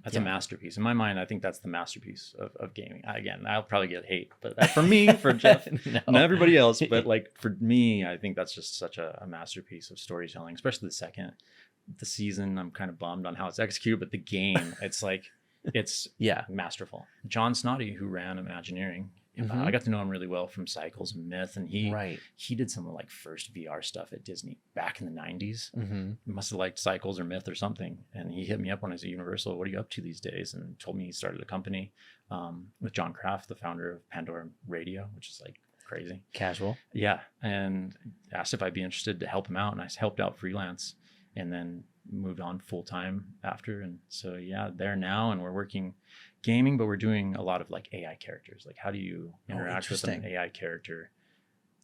That's a masterpiece. In my mind, I think that's the masterpiece of gaming. Again, I'll probably get hate, but for me, for Jeff, not everybody else, but like for me, I think that's just such a masterpiece of storytelling, especially the season. I'm kind of bummed on how it's executed, but the game, it's like, it's masterful. John Snoddy, who ran Imagineering, I got to know him really well from Cycles and Myth, and he did some of like first VR stuff at Disney back in the 90s. He must have liked Cycles or Myth or something, and he hit me up when I was at Universal. What are you up to these days? And told me he started a company with John Kraft, the founder of Pandora Radio, which is like crazy. Casual. Yeah, and asked if I'd be interested to help him out, and I helped out freelance, and then moved on full time after. And so there now, and we're working gaming, but we're doing a lot of like AI characters. Like, how do you interact with an AI character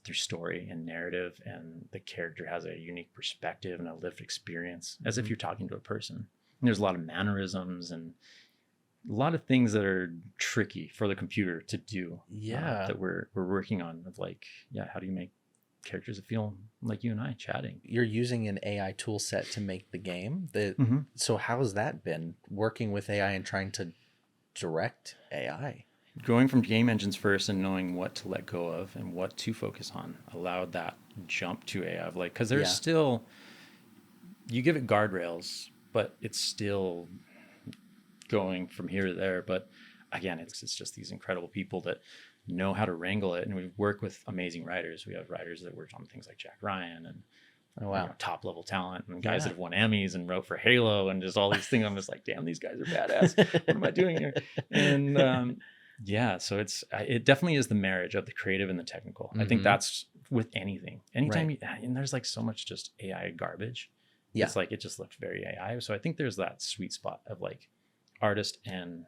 through story and narrative, and the character has a unique perspective and a lived experience as if you're talking to a person. And there's a lot of mannerisms and a lot of things that are tricky for the computer to do. That we're working on, of like, how do you make characters that feel like you and I chatting? You're using an AI tool set to make the game. So how's that been, working with AI and trying to direct AI? Going from game engines first and knowing what to let go of and what to focus on allowed that jump to AI of like, because there's still, you give it guardrails, but it's still going from here to there. But again, it's just these incredible people that know how to wrangle it, and we work with amazing writers. We have writers that worked on things like Jack Ryan and top level talent, and guys that have won Emmys and wrote for Halo and just all these things. I'm just like, damn, these guys are badass. What am I doing here? And so it definitely is the marriage of the creative and the technical. I think that's with anything. Anytime and there's like so much just AI garbage. It's like, it just looks very AI. So I think there's that sweet spot of like artist and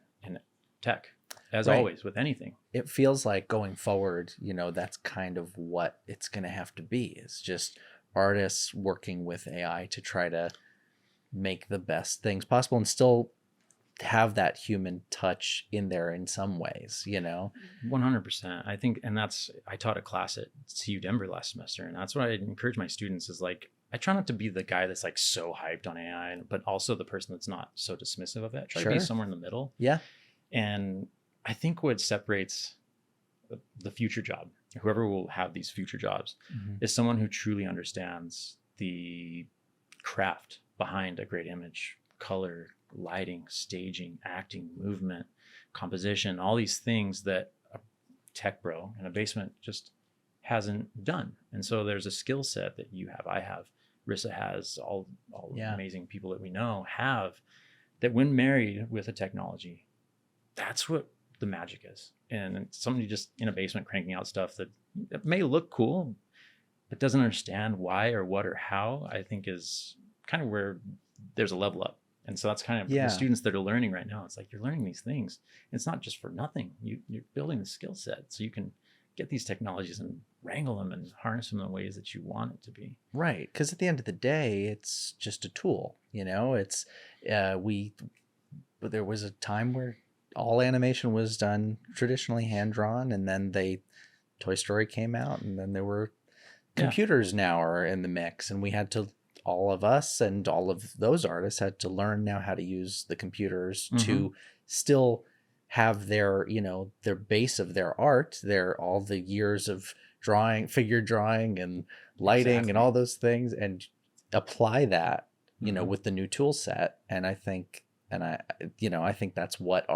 tech. As always with anything. It feels like going forward, that's kind of what it's going to have to be. It's just artists working with AI to try to make the best things possible and still have that human touch in there in some ways, 100%. I think, and I taught a class at CU Denver last semester, and that's what I encourage my students is like, I try not to be the guy that's like so hyped on AI, but also the person that's not so dismissive of it. Try to be somewhere in the middle. Yeah. And I think what separates the future job, whoever will have these future jobs, is someone who truly understands the craft behind a great image, color, lighting, staging, acting, movement, composition, all these things that a tech bro in a basement just hasn't done. And so there's a skill set that you have, I have, Rissa has, all amazing people that we know have, that when married with a technology, that's what the magic is. And somebody just in a basement cranking out stuff that may look cool, but doesn't understand why or what or how, I think is kind of where there's a level up. And so that's kind of the students that are learning right now. It's like, you're learning these things. It's not just for nothing. You're building the skill set so you can get these technologies and wrangle them and harness them in the ways that you want it to be. Right. Because at the end of the day, it's just a tool. It's but there was a time where all animation was done traditionally hand drawn, and then Toy Story came out, and then there were computers now are in the mix, and we had to, all of us and all of those artists had to learn now how to use the computers to still have their, their base of their art, all the years of drawing, figure drawing and lighting and all those things, and apply that, with the new tool set. And I think, I think that's what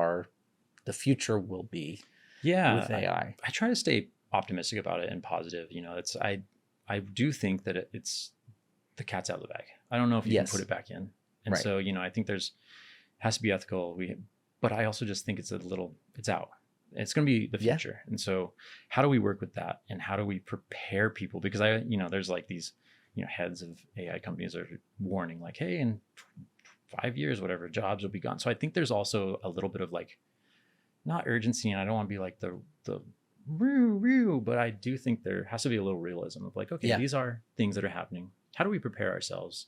the future will be with AI. I try to stay optimistic about it and positive. I do think that it's the cat's out of the bag. I don't know if you can put it back in. And so, I think has to be ethical. But I also just think it's out. It's going to be the future. And so how do we work with that? And how do we prepare people? Because there's like these, heads of AI companies are warning like, hey, in 5 years, whatever, jobs will be gone. So I think there's also a little bit of like, not urgency. And I don't want to be like the but I do think there has to be a little realism of like, okay, these are things that are happening. How do we prepare ourselves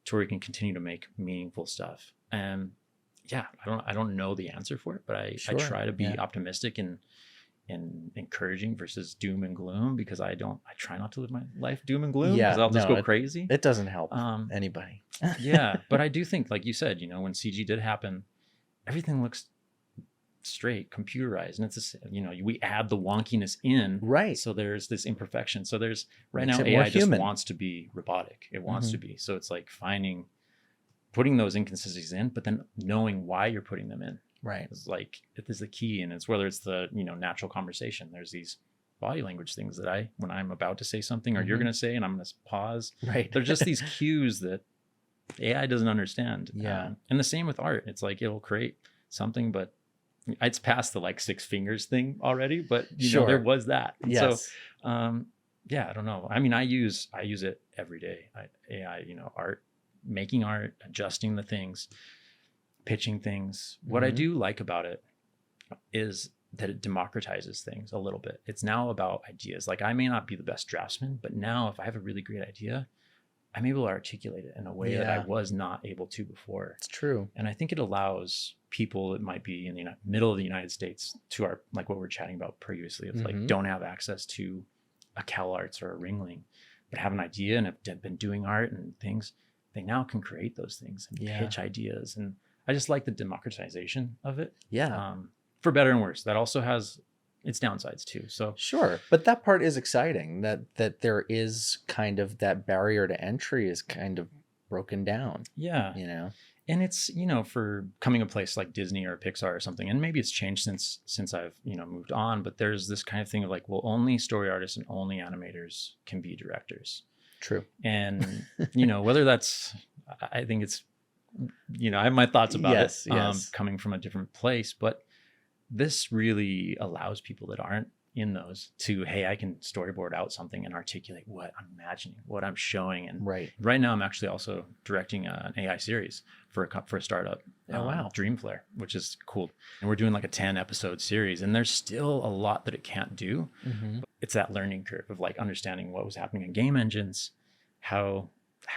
to where we can continue to make meaningful stuff? And I don't know the answer for it, but I try to be optimistic and encouraging versus doom and gloom, because I try not to live my life doom and gloom, because I'll just go crazy. It doesn't help anybody. But I do think, like you said, when CG did happen, everything looks straight, computerized, and it's we add the wonkiness in, right? So there's this imperfection. So there's now AI just wants to be robotic. It wants to be. So it's like putting those inconsistencies in, but then knowing why you're putting them in. Right. It's like, it is the key. And it's whether it's the, natural conversation. There's these body language things that when I'm about to say something or you're going to say, and I'm going to pause. Right. They're just these cues that AI doesn't understand. Yeah. And the same with art. It's like, it'll create something, but it's past the like 6 fingers thing already, but there was that. And yes. So, I don't know. I mean, I use it every day. AI, art, making art, adjusting the things, pitching things. What I do like about it is that it democratizes things a little bit. It's now about ideas. Like, I may not be the best draftsman, but now if I have a really great idea, I'm able to articulate it in a way that I was not able to before. It's true. And I think it allows people that might be in the middle of the United States to our, like what we were chatting about previously, of like, don't have access to a CalArts or a Ringling, but have an idea and have been doing art and things. They now can create those things and pitch ideas. And I just like the democratization of it. Yeah. For better and worse. That also has its downsides too. So sure. But that part is exciting, that there is kind of that barrier to entry is kind of broken down. Yeah. And it's, for coming a place like Disney or Pixar or something, and maybe it's changed since I've, moved on, but there's this kind of thing of like, well, only story artists and only animators can be directors. True. And, whether that's, I think it's, I have my thoughts about it coming from a different place, but this really allows people that aren't in those to, hey, I can storyboard out something and articulate what I'm imagining, what I'm showing. And right now I'm actually also directing an AI series for a startup. Oh, wow. Dreamflare, which is cool. And we're doing like a 10 episode series, and there's still a lot that it can't do. It's that learning curve of like understanding what was happening in game engines. How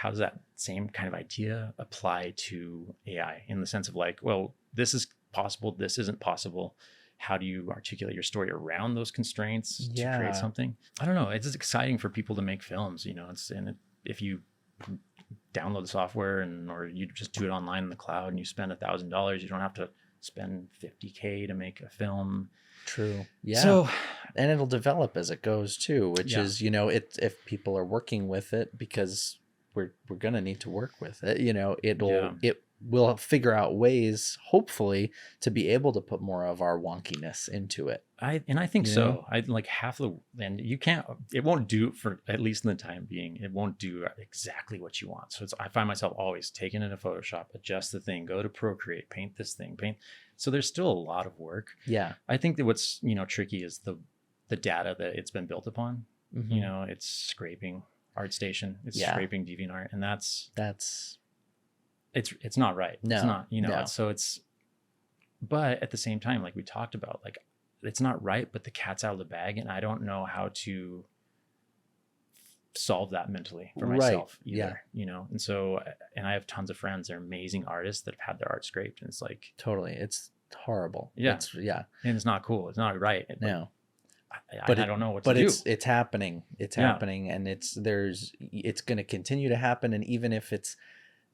does that same kind of idea apply to AI, in the sense of like, well, this is possible, this isn't possible. How do you articulate your story around those constraints to create something? I don't know. It's just exciting for people to make films, if you download the software or you just do it online in the cloud and you spend $1,000, you don't have to spend $50K to make a film. True. Yeah. So, and it'll develop as it goes too, which is, if people are working with it, because we're going to need to work with it, it will figure out ways, hopefully, to be able to put more of our wonkiness into it. I think so. I like and you can't, it won't do, for at least in the time being, it won't do exactly what you want. So I find myself always taking it to Photoshop, adjust the thing, go to Procreate, paint this thing, So there's still a lot of work. Yeah. I think that what's, tricky is the data that it's been built upon. It's scraping ArtStation, it's scraping DeviantArt, and that's it's not right. No, it's not, no. So but at the same time, like we talked about, like it's not right, but the cat's out of the bag, and I don't know how to solve that mentally for myself either. Yeah. You know, and so, and I have tons of friends, they're amazing artists that have had their art scraped, and it's like, Totally. It's horrible. Yeah. Yeah. and it's not cool, it's not right. No. I don't know what to do. It's happening. It's happening, and it's going to continue to happen. And even if it's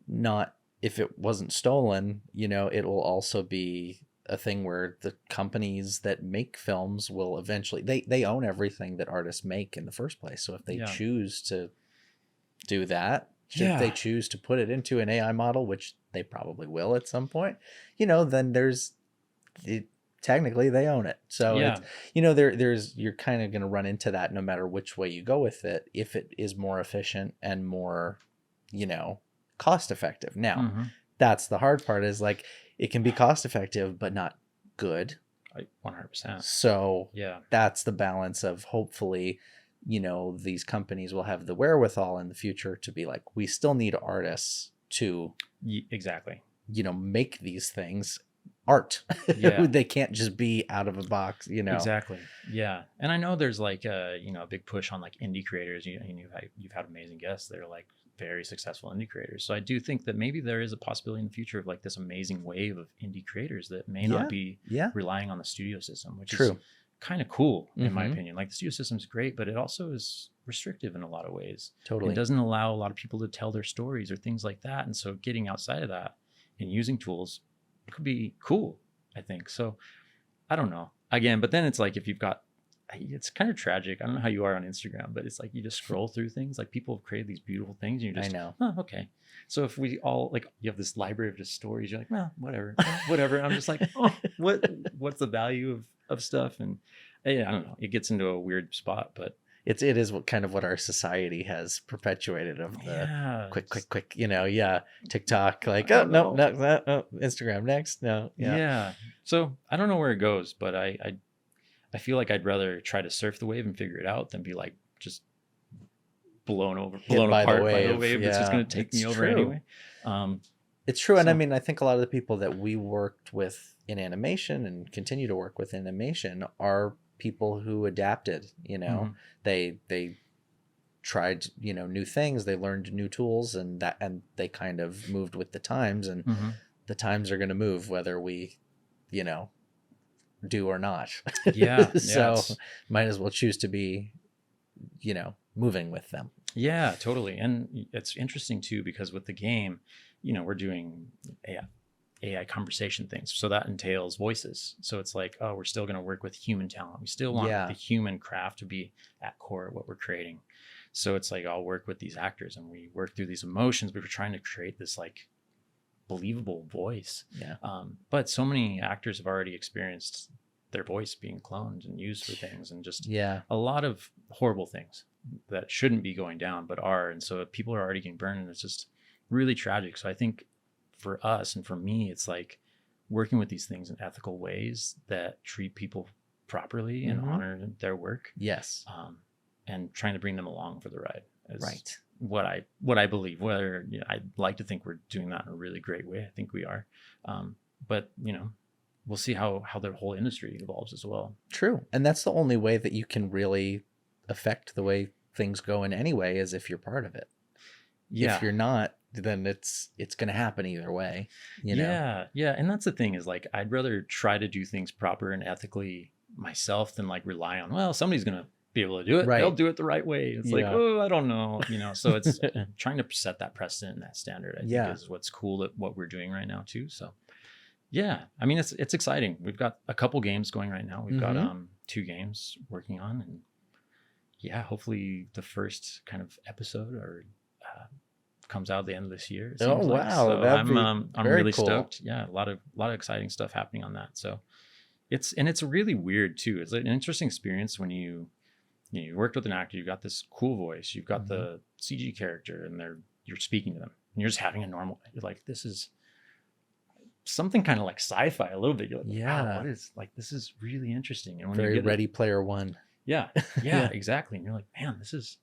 not, if it wasn't stolen, you know, it will also be a thing where the companies that make films will eventually, they own everything that artists make in the first place. So if they choose to do that, if they choose to put it into an AI model, which they probably will at some point, you know, then technically they own it. So it's, you know, you're kind of going to run into that no matter which way you go with it, if it is more efficient and more, you know, cost effective. Now, that's the hard part, is like, it can be cost effective, but not good. 100%. So that's the balance of, hopefully, you know, these companies will have the wherewithal in the future to be like, we still need artists to exactly, you know, make these things art. They can't just be out of a box, you know. Exactly. Yeah. And I know there's like you know, a big push on like indie creators. You've had amazing guests that are like very successful indie creators. So I do think that maybe there is a possibility in the future of like this amazing wave of indie creators that may not be relying on the studio system, which is kind of cool in my opinion. Like, the studio system is great, but it also is restrictive in a lot of ways. Totally. It doesn't allow a lot of people to tell their stories or things like that. And so getting outside of that and using tools could be cool, I think. So I don't know. Again, but then it's like, if you've got, it's kind of tragic. I don't know how you are on Instagram, but it's like you just scroll through things. Like, people have created these beautiful things, and you're just, I know. oh, okay. So if we all, like, you have this library of just stories, you're like, well, whatever, whatever. And I'm just like, oh, what's the value of stuff? And I don't know. It gets into a weird spot, but it is kind of what our society has perpetuated, of the quick, you know, TikTok, like, oh, no, Instagram next. No. Yeah. So I don't know where it goes, but I feel like I'd rather try to surf the wave and figure it out than be like just blown apart by the wave that's just going to take me over anyway. It's true. And I mean, I think a lot of the people that we worked with in animation and continue to work with in animation are people who adapted, you know. They tried, you know, new things, they learned new tools, and they kind of moved with the times, and the times are going to move whether we, you know, do or not. So might as well choose to be, you know, moving with them. Yeah, totally. And it's interesting too, because with the game, you know, we're doing AI conversation things, so that entails voices. So it's like, oh, we're still going to work with human talent. We still want the human craft to be at core of what we're creating. So it's like, I'll work with these actors and we work through these emotions, but we're trying to create this like believable voice. But so many actors have already experienced their voice being cloned and used for things, and just a lot of horrible things that shouldn't be going down but are. And so people are already getting burned, and it's just really tragic. So I think for us, and for me, it's like working with these things in ethical ways that treat people properly and honor their work. And trying to bring them along for the ride is what I believe. Whether, you know, I'd like to think we're doing that in a really great way. I think we are. But, you know, we'll see how the whole industry evolves as well. True. And that's the only way that you can really affect the way things go in any way, is if you're part of it. If you're not, then it's going to happen either way, you know? And that's the thing, is like, I'd rather try to do things proper and ethically myself than like rely on, well, somebody's going to be able to do it. They'll do it the right way. It's like, oh, I don't know, you know. So it's trying to set that precedent and that standard, I think, is what's cool at what we're doing right now too. So I mean, it's exciting. We've got a couple games going right now. We've got 2 games working on, and hopefully the first kind of episode or comes out at the end of this year. Oh, wow. So I'm really stoked. A lot of exciting stuff happening on that. So it's really weird too. It's an interesting experience when you worked with an actor, you've got this cool voice, you've got the CG character, and you're speaking to them, and you're just having a normal, you're like, this is something kind of like sci-fi a little bit. You're like, wow, what is, like, this is really interesting. And when very you get Ready Player One. Exactly. And you're like, man, this is,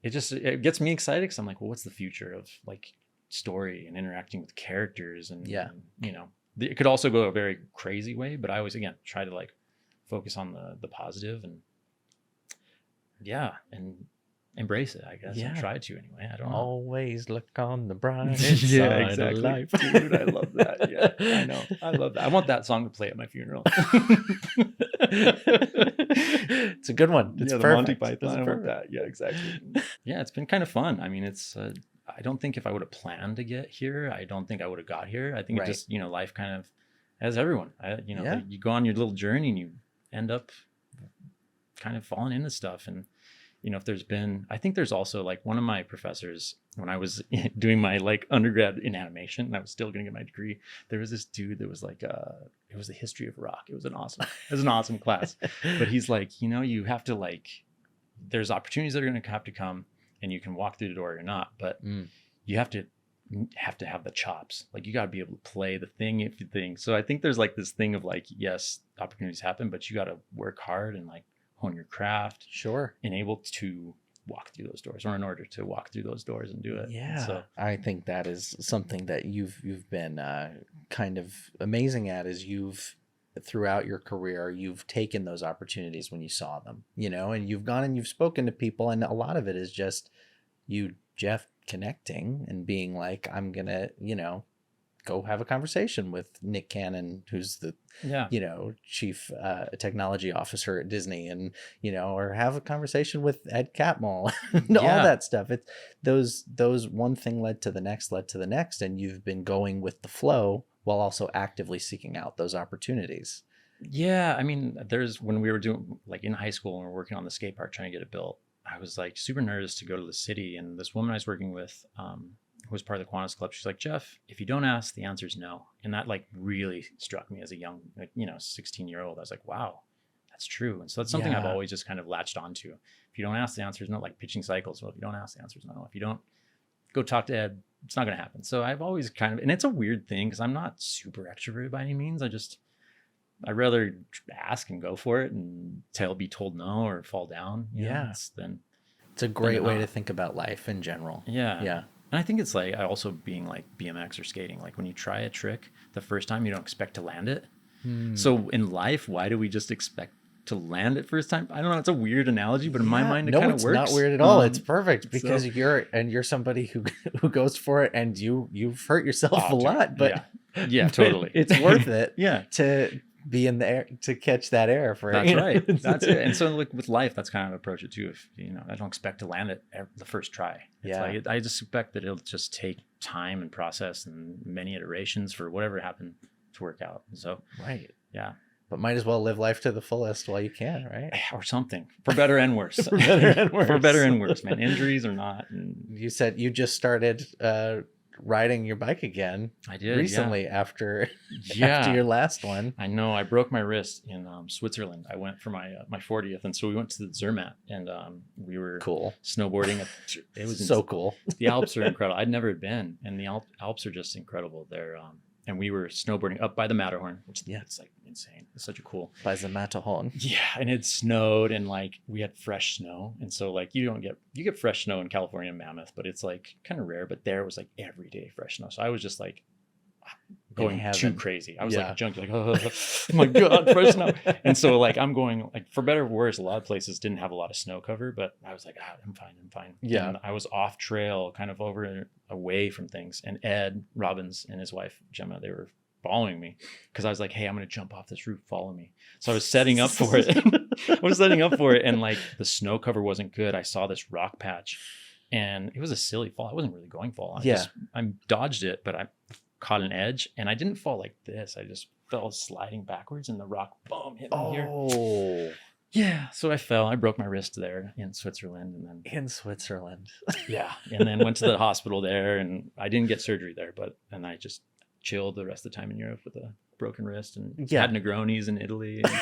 it gets me excited, because I'm like, well, what's the future of like story and interacting with characters? And, and, you know, it could also go a very crazy way, but I always, again, try to like focus on the positive and and embrace it, I guess. Yeah. And try to anyway. I don't know. Always look on the bright Yeah, side exactly. of life. Dude, I love that. Yeah, I know. I love that. I want that song to play at my funeral. It's a good one. It's the perfect. Monty Python. It's I want perfect. that. Yeah, exactly. Yeah, it's been kind of fun. I mean, it's. I don't think if I would have planned to get here, I don't think I would have got here. I think Right. it just, life kind of, as everyone, Yeah. you go on your little journey and you end up kind of falling into stuff. And if there's been, I think there's also like one of my professors when I was doing my like undergrad in animation and I was still going to get my degree, there was this dude that was like, it was the history of rock. It was an awesome class, but he's like, you have to like, there's opportunities that are going to have to come and you can walk through the door or not, but you have to have the chops. Like you got to be able to play the thing so I think there's like this thing of like, yes, opportunities happen, but you got to work hard and like hone your craft. Sure. And able to walk through those doors, or in order to walk through those doors and do it. Yeah. So I think that is something that you've been kind of amazing at, is throughout your career, you've taken those opportunities when you saw them, and you've gone and you've spoken to people, and a lot of it is just you, Jeff, connecting and being like, I'm gonna, go have a conversation with Nick Cannon, who's the, chief technology officer at Disney, and, or have a conversation with Ed Catmull, all that stuff. It's those one thing led to the next, and you've been going with the flow while also actively seeking out those opportunities. Yeah. I mean, when we were doing like in high school and we were working on the skate park trying to get it built, I was like super nervous to go to the city. And this woman I was working with, who was part of the Qantas Club, she's like, Jeff, if you don't ask, the answer is no. And that like really struck me as a young, 16-year-old. I was like, wow, that's true. And so that's something I've always just kind of latched onto. If you don't ask, the answer is no, like pitching cycles. Well, if you don't ask, the answer is no. If you don't go talk to Ed, it's not going to happen. So I've always kind of, and it's a weird thing because I'm not super extroverted by any means. I'd rather ask and go for it and be told no or fall down. It's a great way to think about life in general. Yeah. Yeah. And I think it's like also being like BMX or skating, like when you try a trick the first time, you don't expect to land it. So in life, why do we just expect to land it first time? I don't know. It's a weird analogy, but in my mind, it kind of works. No, it's not weird at all. It's perfect because you're somebody who goes for it, and you've hurt yourself a lot, but yeah, totally. It's worth it. To be in the air, to catch that air for that's right. That's it. And so like with life, that's kind of approach it too. If I don't expect to land it the first try. It's like I just expect that it'll just take time and process and many iterations for whatever happened to work out. So but might as well live life to the fullest while you can, right? Or something, for better and worse. For better and worse, man. Injuries or not. And you said you just started riding your bike again. I did recently after your last one. I know. I broke my wrist in Switzerland. I went for my 40th, and so we went to the Zermatt, and we were snowboarding. It was so cool. The Alps are incredible. I'd never been, and the Alps are just incredible. They're and we were snowboarding up by the Matterhorn, which it's like insane. It's such a cool. By the Matterhorn. Yeah, and it snowed, and like we had fresh snow, and so like you get fresh snow in California and Mammoth, but it's like kind of rare. But there was like every day fresh snow, so I was just like going too crazy. I was like junkie, like oh my god, fresh snow. And so like I'm going like for better or worse. A lot of places didn't have a lot of snow cover, but I was like, I'm fine. Yeah, and I was off trail, kind of away from things. And Ed Robbins and his wife Gemma, they were following me because I was like, hey, I'm gonna jump off this roof, follow me. So I was setting up for it. And like the snow cover wasn't good. I saw this rock patch, and it was a silly fall. I wasn't really going fall. I dodged it, but I caught an edge, and I didn't fall like this. I just fell sliding backwards, and the rock boom hit me here. Oh, yeah. So I fell. I broke my wrist there in Switzerland, and then and then went to the hospital there, and I didn't get surgery there, and I just chilled the rest of the time in Europe with a broken wrist and had Negronis in Italy. And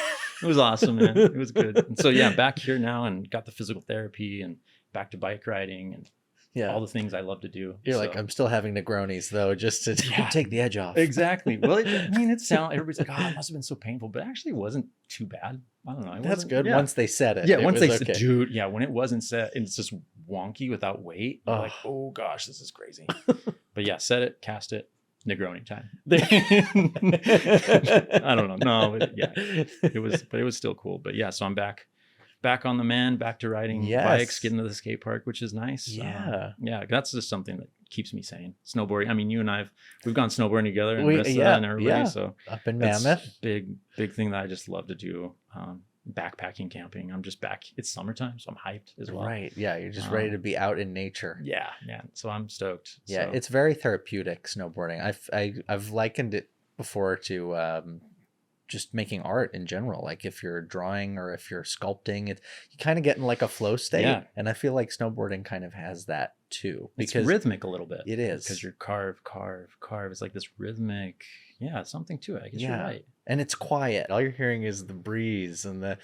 it was awesome, man. It was good. And so back here now, and got the physical therapy and back to bike riding and all the things I love to do. You're like, I'm still having Negronis though, just to take the edge off. Exactly. Well, everybody's like, oh, it must have been so painful, but actually it wasn't too bad. I don't know. That's good. Once they said it. Yeah, once they said, dude, when it wasn't set and it's just wonky without weight, you're like, oh gosh, this is crazy. But set it, cast it, Negroni time. There- I don't know. No, but it was still cool. But yeah, so I'm back on the mend, back to riding Yes. bikes, getting to the skate park, which is nice. Yeah. Yeah, that's just something that keeps me sane. Snowboarding. I mean, you and we've gone snowboarding together, and and everybody. So up in that's Mammoth. big thing that I just love to do. Backpacking, camping. I'm just back. It's summertime, so I'm hyped as well. Right. Yeah. You're just ready to be out in nature. Yeah. So I'm stoked. Yeah. So, It's very therapeutic, snowboarding. I've likened it before to just making art in general. Like if you're drawing or if you're sculpting, you kind of get in like a flow state. Yeah. And I feel like snowboarding kind of has that too. Because it's rhythmic a little bit. It is. Because you're carve. It's like this rhythmic, something to it. I guess you're right. And it's quiet. All you're hearing is the breeze and I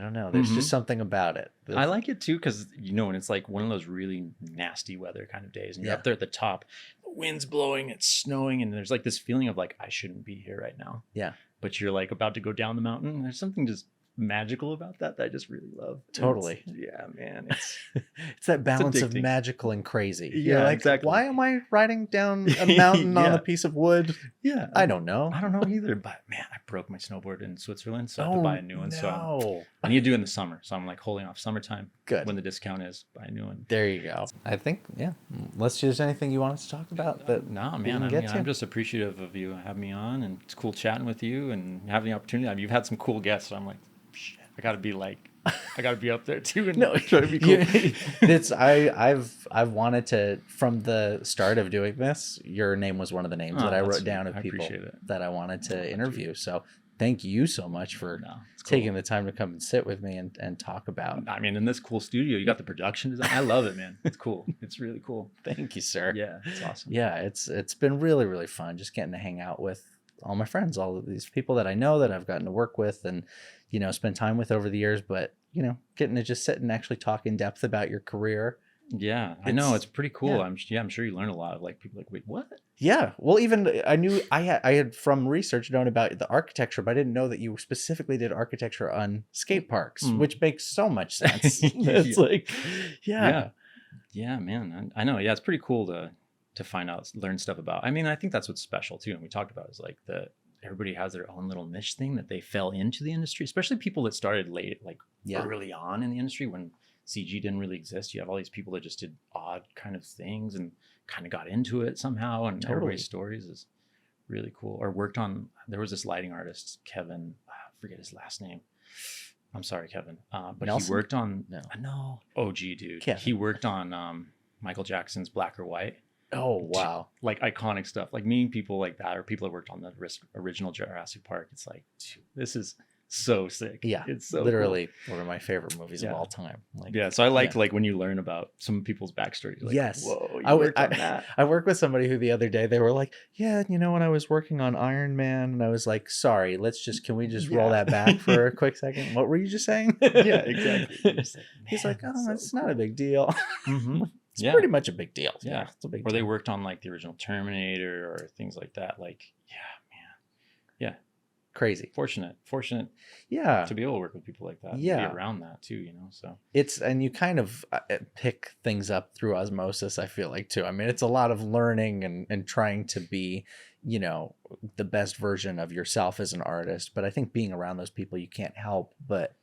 don't know. There's just something about it. I like it too because when it's like one of those really nasty weather kind of days, and you're up there at the top, the wind's blowing, it's snowing, and there's like this feeling of like I shouldn't be here right now. Yeah. But you're like about to go down the mountain. There's something just magical about that I just really love. Totally. Yeah, man. It's that balance of addicting. Magical and crazy. Yeah, You're like, exactly. why am I riding down a mountain on a piece of wood? Yeah. I don't know. I don't know either. But man, I broke my snowboard in Switzerland, so I have to buy a new one. No. So I need to do it in the summer. So I'm like holding off summertime. Good. When the discount is, buy a new one. There you go. I think, unless there's anything you want us to talk about that. No, man. I'm just appreciative of you having me on, and it's cool chatting with you and having the opportunity. I mean, you've had some cool guests. So I'm like, shit, I got to be up there too and try to be cool. I've wanted to, from the start of doing this, your name was one of the names that I wrote down of people that I wanted to interview. So thank you so much for taking the time to come and sit with me and talk about. I mean, in this cool studio, you got the production design. I love it, man. It's cool. It's really cool. Thank you, sir. Yeah, it's awesome. Yeah, it's been really, really fun just getting to hang out with all my friends, all of these people that I know that I've gotten to work with and, spend time with over the years, but, getting to just sit and actually talk in depth about your career. Yeah, I know. It's pretty cool. Yeah. I'm sure you learn a lot of like people like, wait, what? Yeah. Well, even I knew I had from research known about the architecture, but I didn't know that you specifically did architecture on skate parks, which makes so much sense. It's like, yeah, man. I know. Yeah. It's pretty cool to find out, learn stuff about. I mean, I think that's what's special too. And we talked about is like everybody has their own little niche thing that they fell into the industry, especially people that started late, like early on in the industry when CG didn't really exist. You have all these people that just did odd kind of things and kind of got into it somehow. And everybody's stories is really cool. Or worked on, there was this lighting artist, Kevin, I forget his last name. I'm sorry, Kevin. But Nelson? He worked on, no. OG dude. Kevin. He worked on Michael Jackson's Black or White. Oh, wow. Like iconic stuff, like meeting people like that, or people that worked on the original Jurassic Park. It's like, dude, this is so sick. Yeah. It's so literally cool. One of my favorite movies of all time. So I liked like when you learn about some people's backstory. Like, yes. Whoa, I worked with somebody who the other day, they were like, when I was working on Iron Man, and I was like, sorry, can we just roll that back for a quick second? What were you just saying? Yeah, exactly. He's like, oh, it's not a big deal. Mm-hmm. It's pretty much a big deal. Yeah. It's a big deal. They worked on like the original Terminator or things like that. Like, yeah. Crazy. Fortunate. Yeah. To be able to work with people like that. Yeah. Be around that too, so. And you kind of pick things up through osmosis, I feel like too. I mean, it's a lot of learning and trying to be, the best version of yourself as an artist. But I think being around those people, you can't help but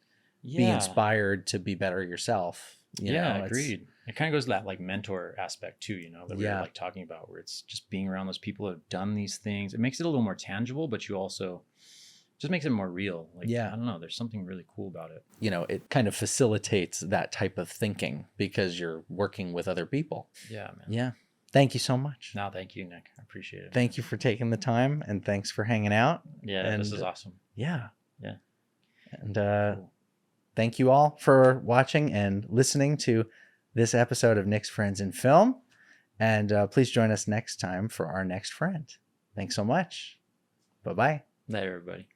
be inspired to be better yourself. Agreed. It kind of goes to that like mentor aspect too, that we were like talking about, where it's just being around those people that have done these things. It makes it a little more tangible, but you also just makes it more real. Like, I don't know. There's something really cool about it. It kind of facilitates that type of thinking because you're working with other people. Yeah, man. Yeah. Thank you so much. No, thank you, Nick. I appreciate it. Thank you for taking the time and thanks for hanging out. Yeah, this is awesome. Yeah. Yeah. And cool. Thank you all for watching and listening to this episode of Nick's Friends in Film. And please join us next time for our next friend. Thanks so much. Bye-bye. Bye, everybody.